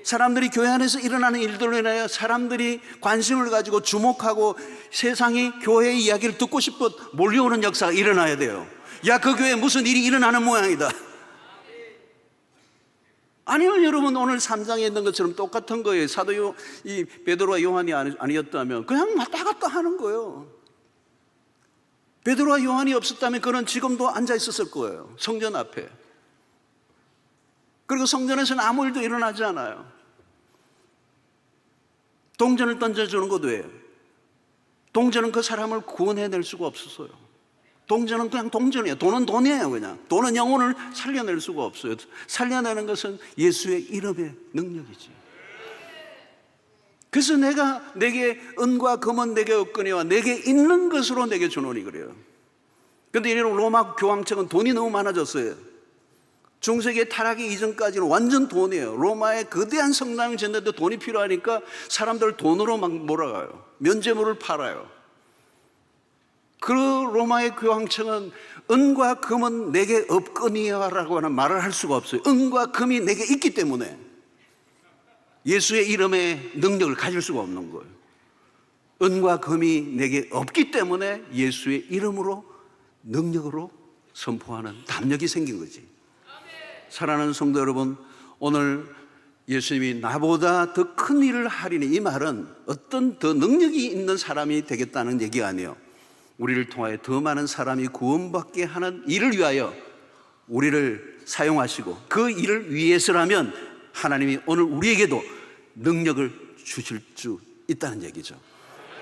사람들이 교회 안에서 일어나는 일들로 인하여 사람들이 관심을 가지고 주목하고 세상이 교회의 이야기를 듣고 싶어 몰려오는 역사가 일어나야 돼요. 야, 그 교회에 무슨 일이 일어나는 모양이다. 아니면 여러분, 오늘 3장에 있는 것처럼 똑같은 거예요. 사도 이 베드로와 요한이 아니었다면 그냥 왔다 갔다 하는 거예요. 베드로와 요한이 없었다면 그는 지금도 앉아 있었을 거예요. 성전 앞에. 그리고 성전에서는 아무 일도 일어나지 않아요. 동전을 던져주는 것도 왜요? 동전은 그 사람을 구원해낼 수가 없었어요. 동전은 그냥 동전이에요. 돈은 돈이에요. 그냥 돈은 영혼을 살려낼 수가 없어요. 살려내는 것은 예수의 이름의 능력이지. 그래서 내게 은과 금은 내게 없거니와 내게 있는 것으로 내게 주노니 그래요. 그런데 이런 로마 교황청은 돈이 너무 많아졌어요. 중세기 타락이 이전까지는 완전 돈이에요. 로마의 거대한 성당을 짓는데 돈이 필요하니까 사람들 돈으로 막 몰아가요. 면죄부를 팔아요. 그 로마의 교황청은 은과 금은 내게 없거니와라고 하는 말을 할 수가 없어요. 은과 금이 내게 있기 때문에 예수의 이름의 능력을 가질 수가 없는 거예요. 은과 금이 내게 없기 때문에 예수의 이름으로, 능력으로 선포하는 담력이 생긴 거지. 사랑하는 성도 여러분, 오늘 예수님이 나보다 더 큰 일을 하리니, 이 말은 어떤 더 능력이 있는 사람이 되겠다는 얘기가 아니에요. 우리를 통하여 더 많은 사람이 구원받게 하는 일을 위하여 우리를 사용하시고, 그 일을 위해서라면 하나님이 오늘 우리에게도 능력을 주실 수 있다는 얘기죠.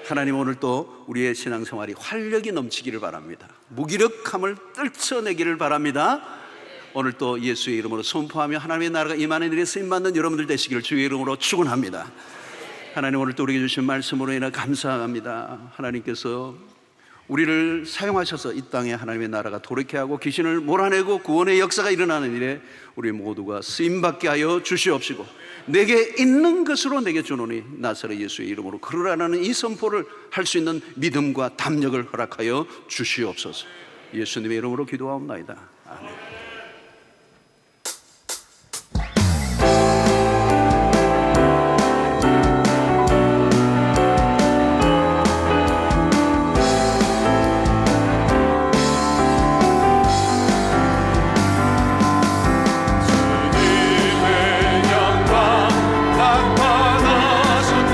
하나님, 오늘 또 우리의 신앙생활이 활력이 넘치기를 바랍니다. 무기력함을 떨쳐내기를 바랍니다. 오늘 또 예수의 이름으로 선포하며 하나님의 나라가 임하는 일에 쓰임받는 여러분들 되시기를 주의 이름으로 축원합니다. 하나님, 오늘 또 우리에게 주신 말씀으로 인해 감사합니다. 하나님께서 우리를 사용하셔서 이 땅에 하나님의 나라가 도래케 하고 귀신을 몰아내고 구원의 역사가 일어나는 일에 우리 모두가 쓰임받게 하여 주시옵시고, 내게 있는 것으로 내게 주노니 나사렛 예수의 이름으로 그러라는 이 선포를 할 수 있는 믿음과 담력을 허락하여 주시옵소서. 예수님의 이름으로 기도하옵나이다. 아멘.
주님의 영광 나타나셨네.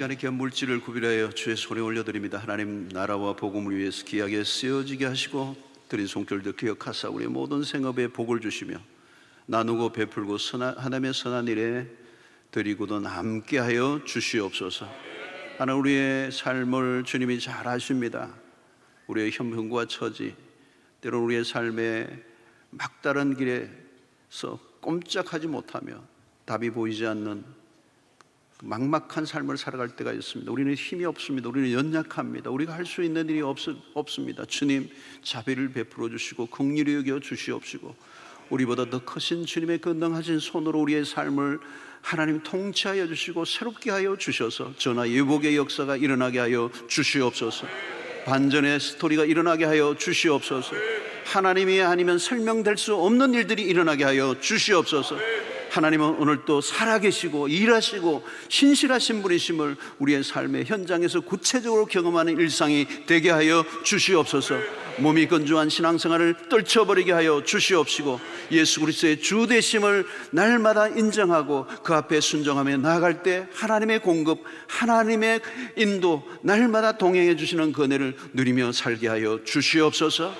자리에 귀한 물질을 구비하여 주의 손에 올려드립니다. 하나님 나라와 복음을 위해서 귀하게 쓰여지게 하시고 드린 손길도 기억하사 우리의 모든 생업에 복을 주시며 나누고 베풀고 하나님의 선한 일에 드리고도 함께하여 주시옵소서. 하나님 우리의 삶을 주님이 잘 아십니다. 우리의 형편과 처지, 때로는 우리의 삶의 막다른 길에서 꼼짝하지 못하며 답이 보이지 않는 막막한 삶을 살아갈 때가 있습니다. 우리는 힘이 없습니다. 우리는 연약합니다. 우리가 할 수 있는 일이 없습니다. 주님 자비를 베풀어 주시고 긍휼히 여겨 주시옵시고 우리보다 더 크신 주님의 그 능하신 손으로 우리의 삶을 하나님 통치하여 주시고 새롭게 하여 주셔서 전화 예복의 역사가 일어나게 하여 주시옵소서. 반전의 스토리가 일어나게 하여 주시옵소서. 하나님이 아니면 설명될 수 없는 일들이 일어나게 하여 주시옵소서. 하나님은 오늘 또 살아계시고 일하시고 신실하신 분이심을 우리의 삶의 현장에서 구체적으로 경험하는 일상이 되게 하여 주시옵소서. 몸이 건조한 신앙생활을 떨쳐버리게 하여 주시옵시고 예수 그리스도의 주 되심을 날마다 인정하고 그 앞에 순종하며 나아갈 때 하나님의 공급, 하나님의 인도 날마다 동행해 주시는 그 은혜를 누리며 살게 하여 주시옵소서.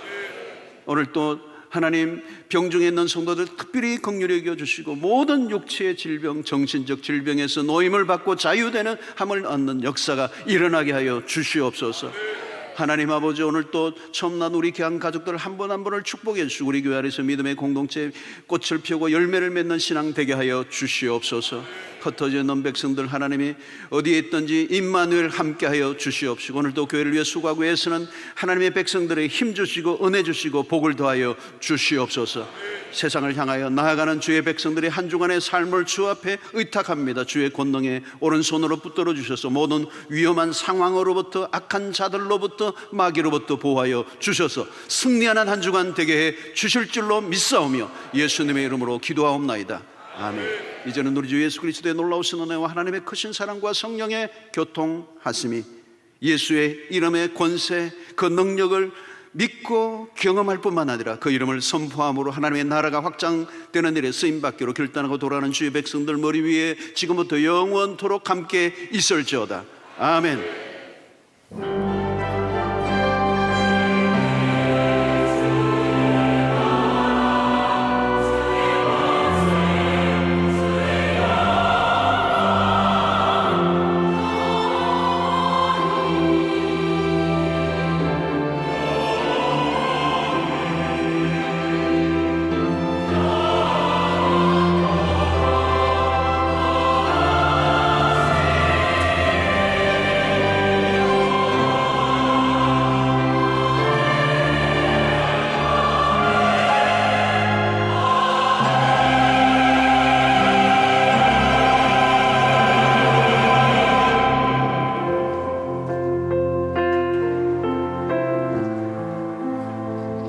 오늘 또 하나님 병중에 있는 성도들 특별히 긍휼히 여겨 주시고 모든 육체의 질병, 정신적 질병에서 노임을 받고 자유되는 함을 얻는 역사가 일어나게 하여 주시옵소서. 하나님 아버지 오늘 또 처음 난 우리 귀한 가족들 한 분 한 분을 축복해 주시고 우리 교회 안에서 믿음의 공동체 꽃을 피우고 열매를 맺는 신앙 되게 하여 주시옵소서. 흩어져 있는 백성들 하나님이 어디에 있든지 임마누엘 함께 하여 주시옵시고 오늘도 교회를 위해 수고하고 애쓰는 하나님의 백성들에게 힘 주시고 은혜 주시고 복을 더하여 주시옵소서. 세상을 향하여 나아가는 주의 백성들의 한 주간의 삶을 주 앞에 의탁합니다. 주의 권능에 오른손으로 붙들어 주셔서 모든 위험한 상황으로부터 악한 자들로부터 마귀로부터 보호하여 주셔서 승리하는 한 주간 되게 해 주실 줄로 믿사오며 예수님의 이름으로 기도하옵나이다. 아멘. 이제는 우리 주 예수 그리스도의 놀라우신 은혜와 하나님의 크신 사랑과 성령의 교통하심이 예수의 이름의 권세 그 능력을 믿고 경험할 뿐만 아니라 그 이름을 선포함으로 하나님의 나라가 확장되는 일에 쓰임받기로 결단하고 돌아가는 주의 백성들 머리 위에 지금부터 영원토록 함께 있을지어다. 아멘.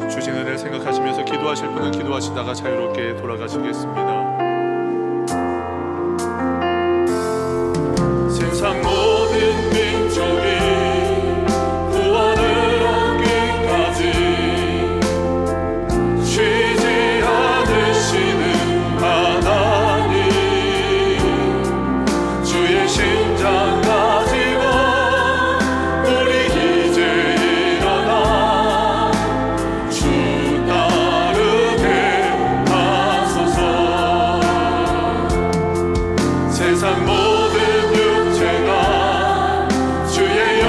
주신 은혜를 생각하시면서 기도하실 분은 기도하시다가 자유롭게 돌아가시겠습니다.
세상 모든 민족이 구원을 얻기까지 쉬지 않으시는 하나님 주의 심장 가지고 우리 이제 일어나 주 따르게 하소서. 세상 모든 육체가 주의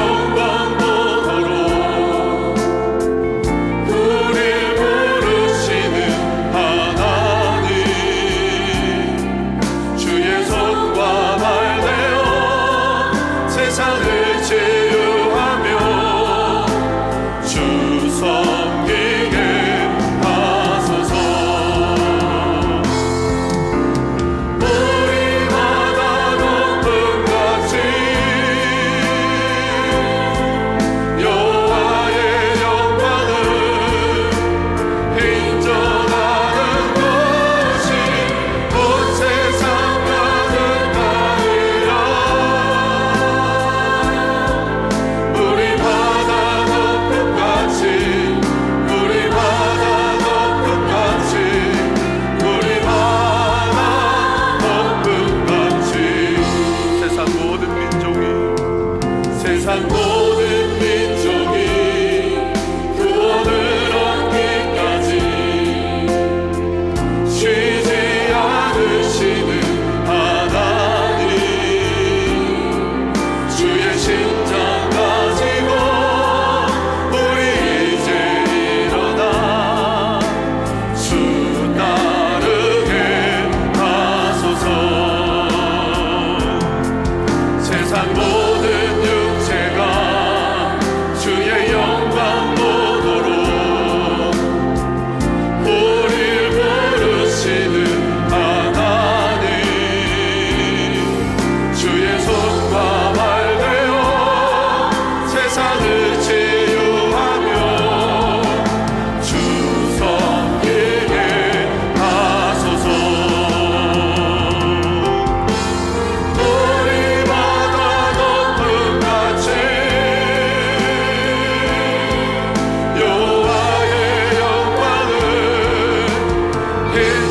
해